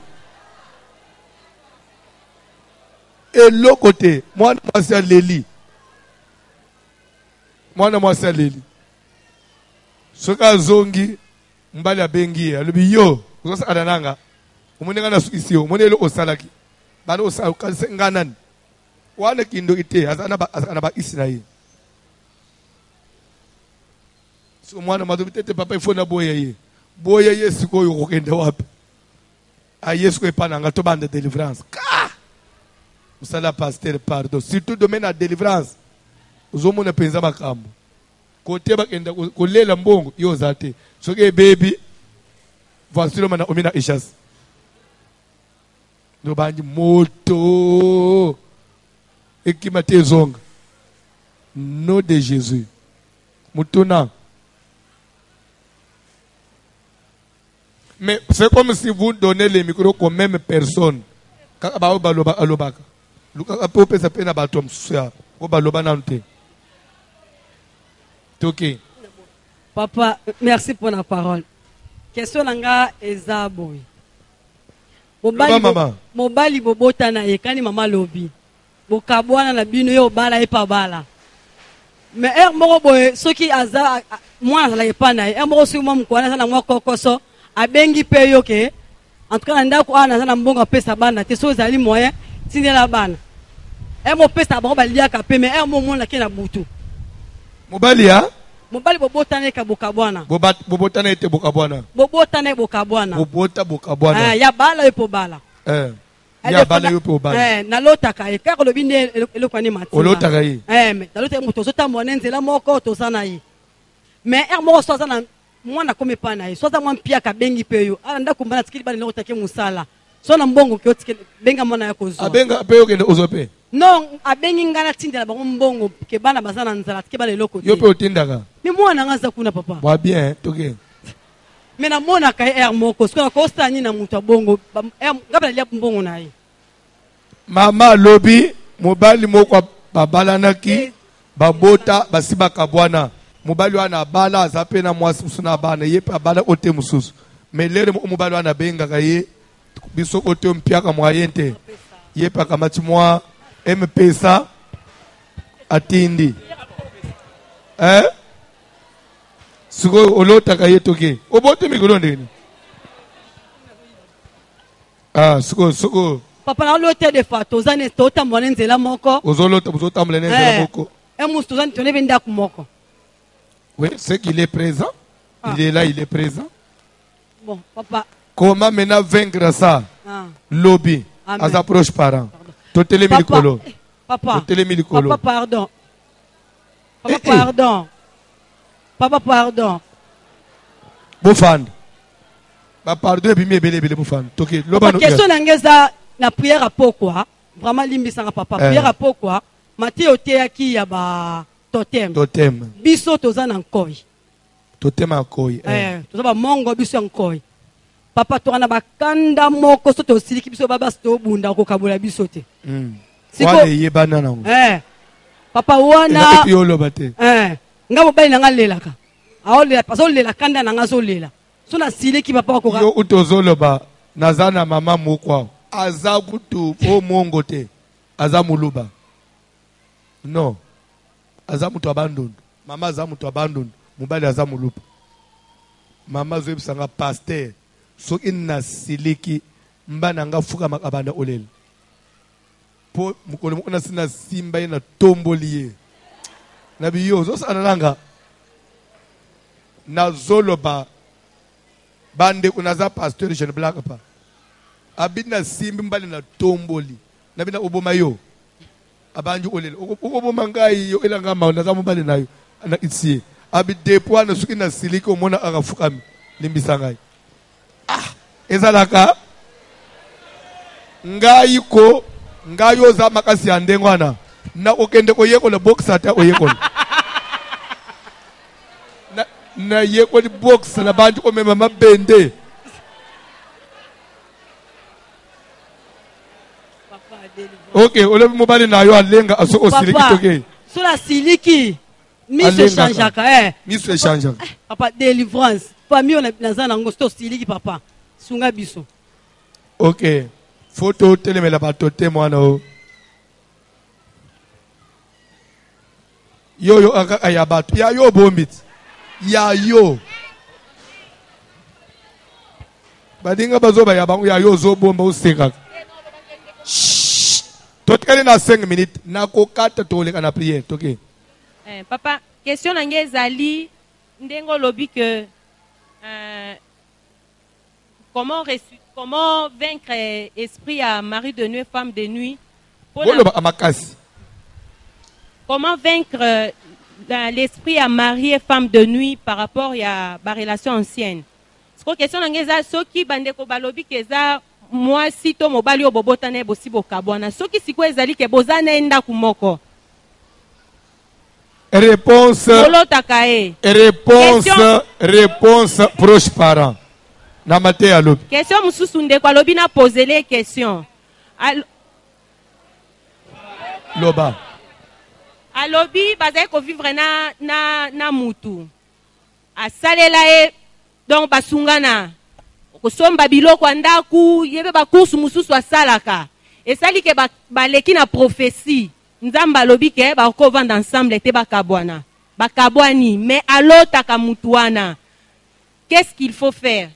Speaker 1: et l'autre côté mwana mwasi aleli mwana mwasi aleli soka zongi mbali abengi alobi yo uzosa adananga umunenga na suisio umonelo osalaki bana osala kansenganani wana kindo ite azana ba Israel so mwana madobi tete papa ifona boya ye sikoyo kokenda wapi a yesu ko epananga to bande délivrance ka usala pasteur pardon surtout domaine à délivrance uzomona penza makambo kote bakenda kolela mbongo yo zate soke baby voici le mana omina ishas no banji moto ekimate zonga nom de Jésus mutuna. Mais c'est comme si vous donnez les micros aux mêmes personnes.
Speaker 4: Papa, merci pour la parole. Question nanga ezaboy. Mobali bobota na yekani mama lobi. Bokabwana na bino yo bala epa bala. Mais moko boy soki aza moi la epa na moko soki mo mkwana na mwa kokoso abengi pe yo ke en tout cas ndako ana na mbongo pesa bana te so zali moyen tindela bana mo pesa ba balia ka pe mais mo mona ke na butu
Speaker 1: mobali ya
Speaker 4: mobali bobotane ka bokabwana
Speaker 1: bobotane ete bokabwana
Speaker 4: bobotane bokabwana
Speaker 1: bobota bokabwana
Speaker 4: ya bala epo bala
Speaker 1: ya bala epo bala
Speaker 4: na lotaka e ka lo binde elokani mati
Speaker 1: olotaka yi
Speaker 4: mais na lotaka moto zota monenzela moko to sana yi mais mo so sana mwana comme pas na soza mwa mpia ka bengi peyo ala ndako mbana tikili bali lokotake musala so na mbongo ke otike benga mwana ya kozwa
Speaker 1: abenga pe okende ozope
Speaker 4: non abengi ngana tindela bango mbongo ke bana bazana nzala ke bana eloko
Speaker 1: yo pe otindaka
Speaker 4: mi mwana ngaza kuna papa
Speaker 1: wa bien toke
Speaker 4: me na mona ka er moko sikola kosta ni na mutu abongo ngabala lia mbongo na ye
Speaker 1: mama lobi mobali moko babalanaki babota basibaka bwana mobali wana bala azape na mwasi musuna bana ye pe bala ote mususu melere mobali wana bengaka ye biso ote mpiaka moyente ye pe akamati mwa mpesa atindi siko olotaka ye toke obote mikolo ndeni siko
Speaker 4: papa na lote de fa tozane tota mwana nzela moko
Speaker 1: ozolota bozotambula nzela moko
Speaker 4: mus tozane tone benda ku moko
Speaker 1: oui c'est qu'il est présent il est là il est présent
Speaker 4: bon papa
Speaker 1: comment maintenant vaincre ça lobby à sa proche parent totele milikolo
Speaker 4: papa
Speaker 1: totele milikolo
Speaker 4: papa pardon papa pardon papa pardon
Speaker 1: bofand ba pardon ebi mebele bofand toke loba no
Speaker 4: question nangeza na prière à pourquoi vraiment limbisanga papa prière à pourquoi Matthieu oteaki ya ba totem biso tozana nkoi
Speaker 1: totem nkoi
Speaker 4: tozaba mongo biso nkoi papa tokana bakanda moko so tosiliki biso baba sto bunda ko kabola biso te
Speaker 1: wale yebana nango
Speaker 4: papa wana
Speaker 1: epi oloba te
Speaker 4: ngabo bali nanga lelaka aolela paso lela kanda nanga so lela so na siliki papa ko
Speaker 1: yo utozoloba nazana mama moko aza kutu o mongo te aza muluba non aza mutu abandon mama aza mutu abandon mobali aza muluba mama zo ebisanga pasteur soki na siliki mbana nga fuka makabanda olela po mukolo mukona sina simba na tomboliye na biyo zo sananga na zoloba bande kunaza pasteur jeune black pa abina simbi mbali na tomboli na bina oboma yo abanju olela oboma ngai yo elanga ma na zamu mbali nayo na itsie abi depo na suki na siliki omona akafukami limbisa ngai ezalaka ngai ko ngayo za makasi andengwana na okende ko yeko le box ata oyeko na yeko di box na bantu ko mema mabende okay ole mobali na yo alenga aso osiliki toke
Speaker 4: so la siliki mise changeaka
Speaker 1: mise changeaka
Speaker 4: papa délivrance famille on a zana ngo sto siliki papa sunga biso
Speaker 1: okay photo telemela batote mwana o yo aka ayabatu ya yo bombit ya yo badinga bazoba ya bangu ya yo zo bomba useka totkale na 5 minutes na ko kata toleka na prière toke
Speaker 3: papa question nange zali ndengo lobi que comment vaincre esprit à mari de nuit, femme de nuit? Comment vaincre l'esprit à mari et femme de nuit par rapport à la relation ancienne? C'est une question qui bande ko balobi keza moi si to mobali o bobotane bosi bokabwana soki siko ezali ke bozana enda kumoko.
Speaker 1: Réponse proche parent.
Speaker 3: Question mususu ndeko alobi na poser les questions.
Speaker 1: Loba.
Speaker 3: Alobi bazai ko vivre na mutu. Asalela e donc basungana. Kosomba biloko andaku yebe ba course mususu asalaka. Esali ke baleki na prophétie. Nzamba alobi ke ba ko vendre ensemble te bakabwana. Bakabwani mais alotaka mutuana. Qu'est-ce qu'il faut faire?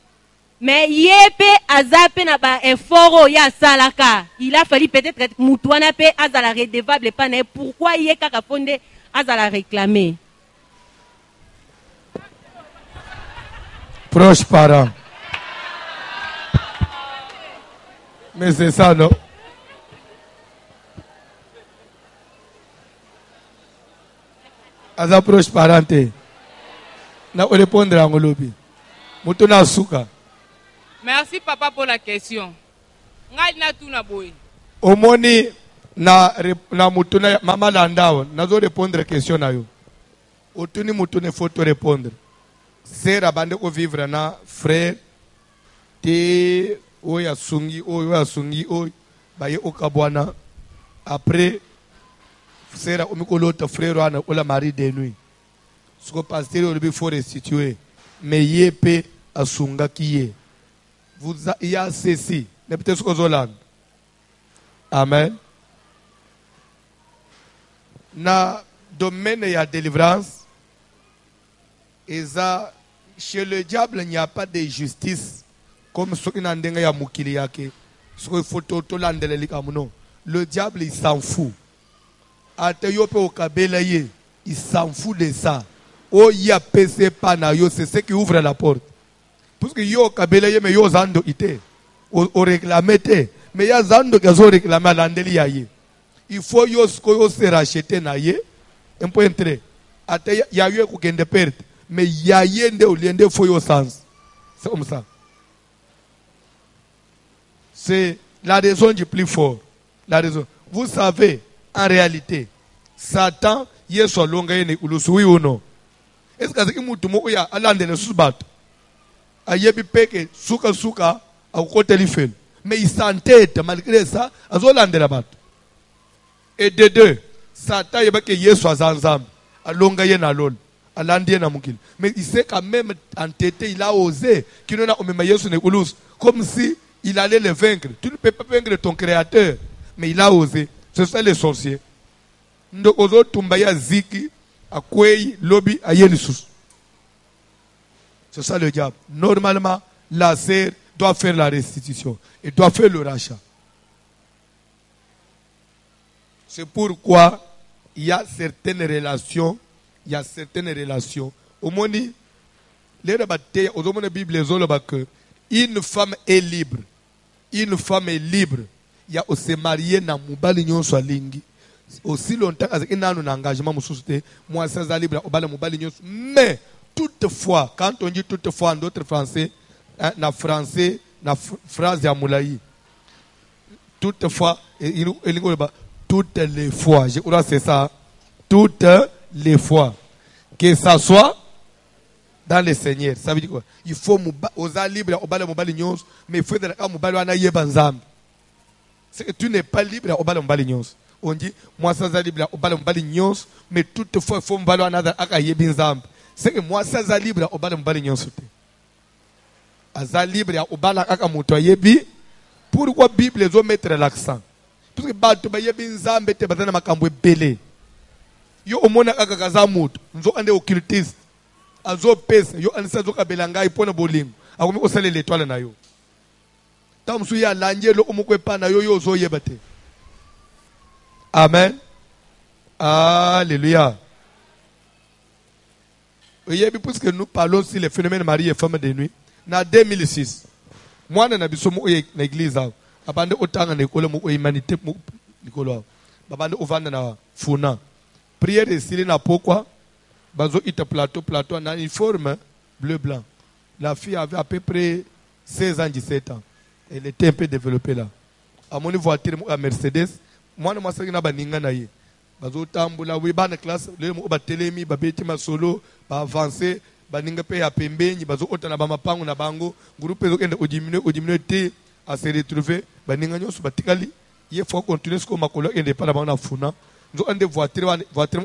Speaker 3: Mais yepe azape na ba effort ya salaka. Il a fallu peut-être être mutuana pe azala redevable pas na pourquoi yeka ka fonde azala réclamer.
Speaker 1: Proche parent. Mais c'est ça non? Aza proche parent na répondre à ngolobi. Mutuna suka.
Speaker 5: Merci papa pour la question. ngai na tuna boy
Speaker 1: omoni na mutuna mama landao nazo répondre question na yo otuni mutune photo répondre sera bande ko vivre na frère te oya sungi oyo baye okabwana après sera omikolota frère wana ola mari de nuit ce que pasteur on faut restituer mais yepe asunga kiye vous y a ceci ne peut-être que zoland amen na domaine ya délivrance et ça chez le diable il n'y a pas de justice comme ce qui n'a ndenga ya mukili yake ce qu'il faut to landele likamuno le diable il s'en fout ate yope okabela ye il s'en fout de ça oh ya pc pana yo c'est ce qui ouvre la porte parce que yo okabela ye mais yo zando ite o réclamer te mais ya zando kazo réclamer landeli ya ye il faut yo se racheter na ye un peu entrer ate ya yo ko kende perte mais ya ye nde oliende faut yo sens c'est comme ça. C'est la raison du plus fort. La raison. Vous savez, en réalité, Satan, yeso longa yene ulusui uno. Est-ce que c'est mutu mo ya alande ne susbat? Ayebi peke suka au côté l'ifel. Mais il s'entête malgré ça, azolande la bat. Et de deux, Satan yebake yeso azanzam, alonga yene alol, alande yene mukil. Mais il sait quand même entêté, il a osé, qu'il n'a omema yeso ne ulus, comme si il allait le vaincre. Tu ne peux pas vaincre ton créateur. Mais il a osé. C'est ça les sorciers. Ndo ozo tumbaya ziki, akwei, lobi, ayelisus. C'est ça le diable. Normalement, la sœur doit faire la restitution. Et doit faire le rachat. C'est pourquoi il y a certaines relations. Au moni, les rabatés, au monde Bible, les autres, une femme est libre. Une femme est libre. Il y a aussi marié na mubali nyonso alingi. Aussi longtemps que il y a un engagement mususute, moi ça libre obala mubali nyonso. Mais toutefois, quand on dit toutefois en d'autres français, na français, na phrase ya moulaï. Toutefois, toutes les fois, je crois que c'est ça. Toutes les fois. Que ça soit dans le Seigneur. Ça veut dire quoi? Il faut oser libre obala mobali nyons, mais il faut que mobali wana yeba nzambe. C'est que tu n'es pas libre obala mobali nyons. On dit moi ça libre obala mobali nyons, mais toutefois il faut mobali wana aka yebi nzambe. C'est que moi ça libre obala mobali nyons. Aza libre obala aka muto yebi. Pourquoi Bible zo mettre l'accent? Parce que bato ba yebi nzambe te bazana makambo ebele. Yo omona aka kaza muto, nzo ande occultiste. Azo pesa yo anisa zo kabela ngai pona bolingo akomi osale l'étoile na yo tamsu ya lanjelo omukwepa na yo zo yebate. Amen. Alléluia. Oyebi puisque nous parlons sur le phénomène mari et femme de nuit na 2006 moi na biso mo na église abande otanga na ekolo mo humanité mo likolo babande ovanda na funa prière esili na pokwa. Bazo ita plateau en uniforme bleu-blanc. La fille avait à peu près 16 ans, 17 ans. Elle était un peu développée là. À mon voiture, à Mercedes, moi, je suis baninga na ye. Bazo tambula, oui, ban classe, le mo batelemi, babeti ma solo, ba avancer, baninga pe ya pembeni, bazo otana ba mapango na bango, groupe zo kende odiminé te à se retrouver, baninga nyoso batikali, il faut continuer ce que makolo ende pa na bana funa. Zo ande voiture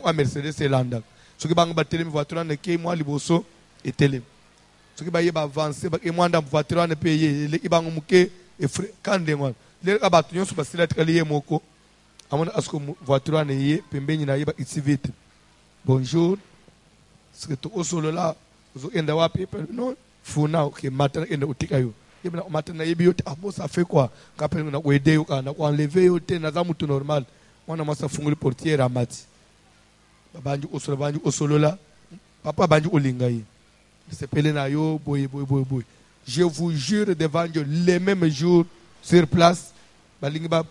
Speaker 1: à Mercedes et Landa. Ce qui bang batele mi voiture ne ke moi liboso etele ce qui ba ye ba avancer ba ke moi ndam voiture ne payer le ibang muke e kande ngwan le ka batu nyonso ba sila tikali ye moko amona asko voiture ne ye pembeni na ye ba ici vite bonjour ce que to osolo la zo enda wapi non funa ok matin enda utika yo ye na matin na ye bi yote amo ça fait quoi ka pe na wede yo kana ko enlever yo te na za mutu normal mwana masa funguli portière amati banju osolola papa banju olingaye sepele na yo boy. Je vous jure devant Dieu les mêmes jours sur place balinga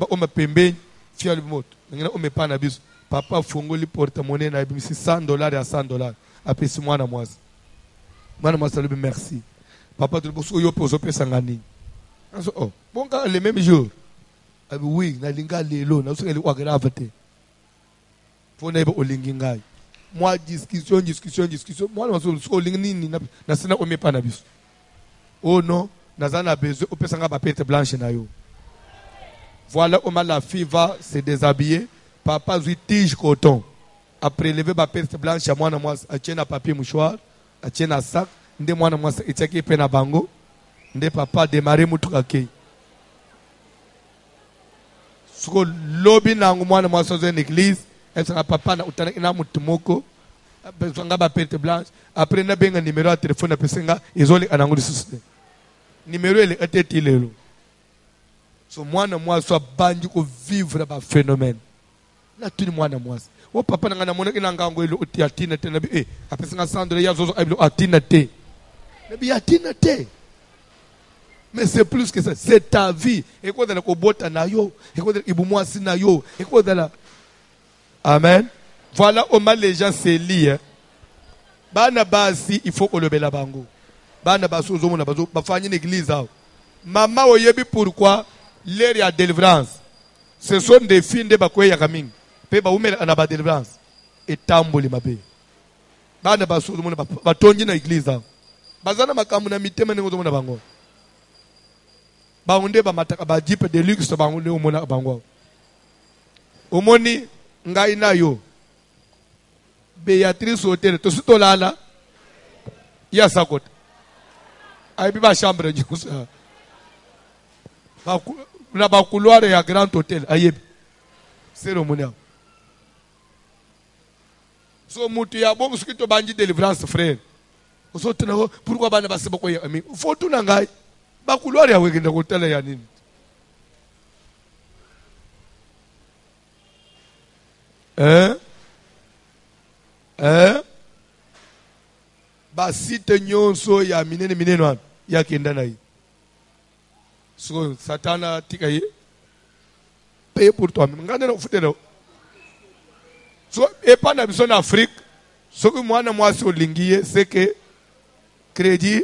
Speaker 1: o mapembe fial mot ngina o mepana biso papa fungoli porte-monnaie na bimisi $100 à $100 apesi mwana mwasa lui merci papa tu boso yo poso pesa ngani Oh, bon, le même jour. Oui, na linga lelo, na usengeli kwa grave te. Fona ibo olingingai. Moi discussion. Moi na so lingini na sina omepa na biso. Oh non, na zana besoin opesanga ba perte blanche na yo. Voilà comment la fille va se déshabiller. Papa zui tige coton. Après lever ba perte blanche, moi na moi a tienne papier mouchoir, a tienne sac, nde moi na moi etaki pe na bango. Nde papa démarrer mutuka kei. Soko lobby na mwana mwa sozo en église, elle papa na utana ina mutumoko, nga ba perte blanche, après na benga numéro de téléphone na pesenga, izoli anango de susite. Numéro ele eteti lelo. So mwana mwa so banji ko vivre ba phénomène. Na tuni mwana mwa. O papa na mona ina ngango elo uti atina te na bi apesenga sandre ya zozo abilo atina te. Na bi atina te. Mais c'est plus que ça, c'est ta vie. Et quoi de la kobota na yo, et quoi de ibumwasi na yo, et quoi de la. Amen. Voilà comment les gens se lient. Bana basi, il faut qu'on le bela bango. Bana baso zomo na baso, bafanye l'église. Maman oyebi pourquoi l'air ya délivrance. Ce sont des filles de bakwe ya kaming. Pe ba umela na ba délivrance. Et tamboli mabe. Bana baso zomo na batonji na église. Bazana makamu na mitema nengo zomo na bango. Baunde ba mataka ba jipe de luxe baunde umona bango. Umoni ngai na yo. Beatrice hotel to sito lala. Ya sakot. Ai bi ba chambre jusa. Ba na ba couloir ya grand hôtel ayebi. Cérémonie. So mutu ya bongo skito banji délivrance frère. Osotena pourquoi bana ba sebo ko ya ami. Faut tout na ngai. Ba couloir ya wekenda kotela ya nini? Ba site nyonso ya minene wan ya kenda na yi. So satana tika ye. Paye pour toi. Ngane na fute na. So epa na biso na Afrique. So que mwana mwasi olingiye c'est que crédit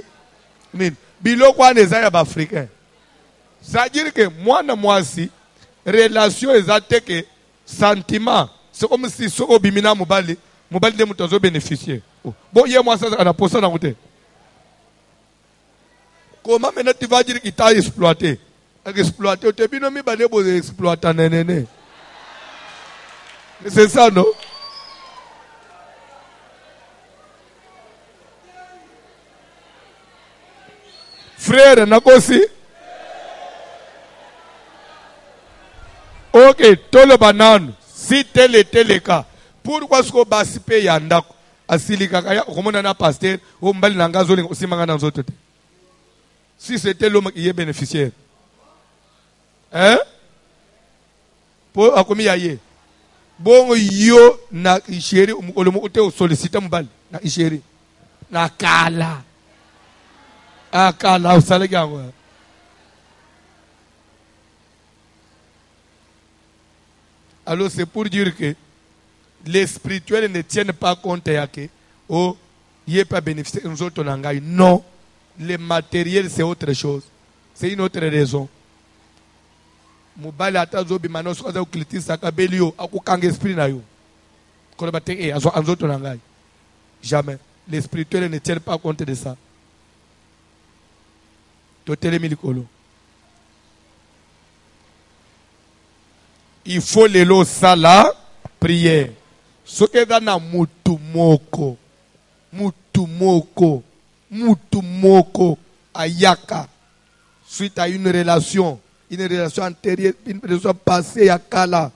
Speaker 1: nini? Biloko eza ya ba africain. C'est-à-dire que mwana mwasi relation ezate que sentiment c'est comme si soko bimina mobali de mutazo bénéficier. Bon hier moi ça na posa na côté. Comment maintenant tu vas dire qu'il t'a exploité? Exploité tu bino mi bale bo exploiter néné. C'est ça non? Frère, nakosi. Ok, tout le banane. Si tel était le cas, pourquoi est-ce que basi pe yandako? Asili kakaya, komona na pasteur, o mbali na ngazo lingo simanga na nzoto te. Si c'était l'homme qui est bénéficiaire. Hein? Pour akomi yaye. Bon yo na isheri, olomo ute o sollicite mbali na isheri. Na kala. Alors c'est pour dire que les spirituels ne tiennent pas compte que oh, il n'est pas bénéficié nous autres langages. Non, le matériel c'est autre chose. C'est une autre raison. Mobile atazo bimano soza uklitisa kabelio akukanga esprit na yo. Ko ba te azo anzoto langages. Jamais. Les spirituels ne tiennent pas compte de ça. Il faut les lots ça là, prière. Ce qui est dans mutumoko, ayaka, suite à une relation antérieure, une relation passée, yakala,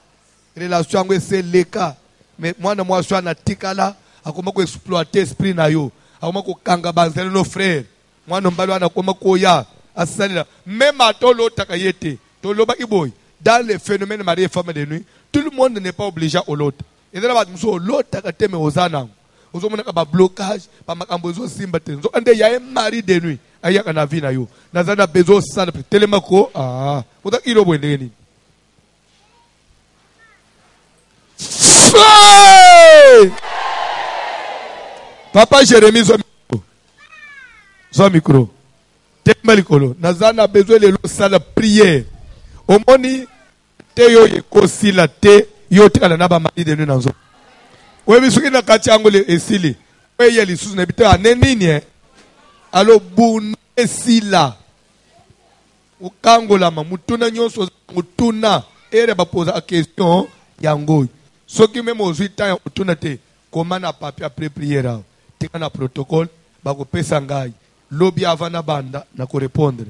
Speaker 1: relation avec ces leka. Mais moi, je suis en tikala, à comment exploiter l'esprit na yo, à comment kanga banzel nos frères. Moi, je suis en koya. Même à Tolo Takayete, Tolo Bakiboy, dans les phénomènes mariés et femmes de nuit, tout le monde n'est pas obligé au lot. Et là, l'autre Takate me osana. Aux hommes qui ont blocage, par ma cambozo simbaten. Il y a un mari de nuit, il y a un avis na yo. Nazana bezo sana, telemako, ah, vous avez il obéi. Papa Jérémie, son micro. Malikolo, Nazana besoin de la prière. Au moni, te yo yekosi la te, yo te kana ba mali de nous nanzo. Oui, mais ce qui n'a qu'à tiangole esili. Oui, il y a les sous n'habite à nenini. Alors, boune esila. Ou kangola ma mutuna nyonso mutuna. Et ba pose la question yango. Ce qui même aux 8 ans mutuna te, comment na papier après prière. Te kana protocole, ba ko pesa ngai. Lobby avant na banda na ko répondre.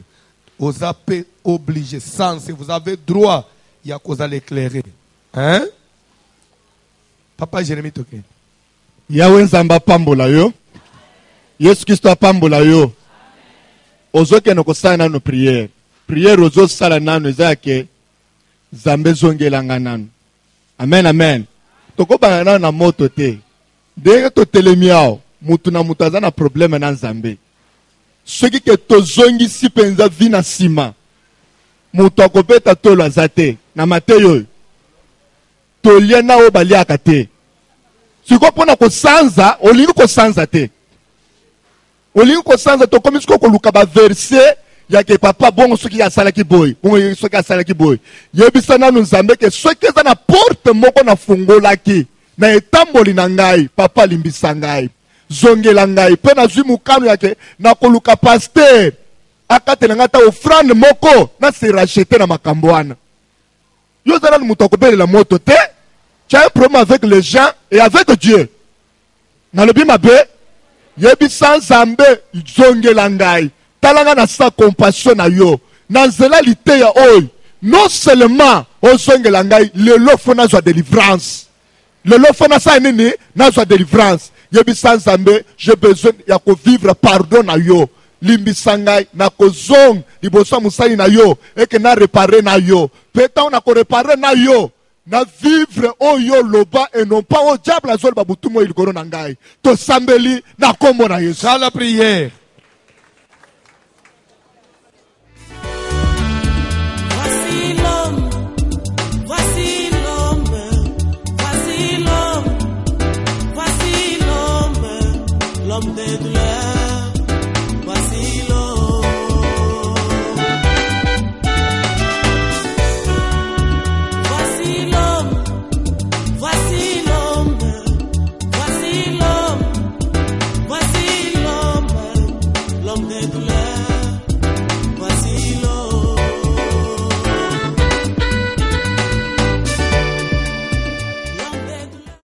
Speaker 1: Vous avez obligé, sans vous avez droit, il y a cause à l'éclairer. Hein? Papa Jérémie Toké.
Speaker 5: Yahweh Nzamba pambola yo. Yesu Christo pambola yo. Ozo ke no kosana no prière. Prière ozo sala nano ezake Zambe zongelanga nano. Amen amen. Toko bana na moto te. Ndenge to telemiao, mutu na mutu azana problème na Nzambe. Soki ke tozongi si penza vina sima. Mutu akopeta tolo azate na Mateyo. Tolia na obaliaka te. Siko pona ko sanza, olingi ko sanza te. Olingi ko sanza to komi siko ko luka ba verset ya ke papa bongo soki ya sala ki boy. Bongo soki ya sala ki boy. Yebisa na Nzambe ke soki za na porte moko na fungola ki na etamboli na ngai, papa limbisa ngai. Zongela ngai pe na zwi mukano yake na ko luka pasteur. Akate na ngata offrande moko na se racheter na makambo wana. Yo zana mutu akobela moto te. Tu as un problème avec les gens et avec Dieu. Dans le bimabe, yebi sans Nzambe zongela ngai. Talanga na sa compassion na yo. Na nzela lite ya oy. Non seulement o zongela ngai, le lofo na zo délivrance. Le lofo na sa nini na zo délivrance. Yebi sans Nzambe, j'ai besoin ya ko vivre pardon na yo. Limbi sangai na ko zong liboso musali na yo et que na réparer na yo. Peut-être on a ko réparer na yo. Na vivre oyo loba et non pas au diable azol babutumo il goro nangai. To sambeli na kombo na Yesu.
Speaker 1: Dans la prière.
Speaker 6: Voici l'homme, voici l'homme, voici l'homme, voici l'homme, l'homme des douleurs, voici l'homme. Voici l'homme des douleurs.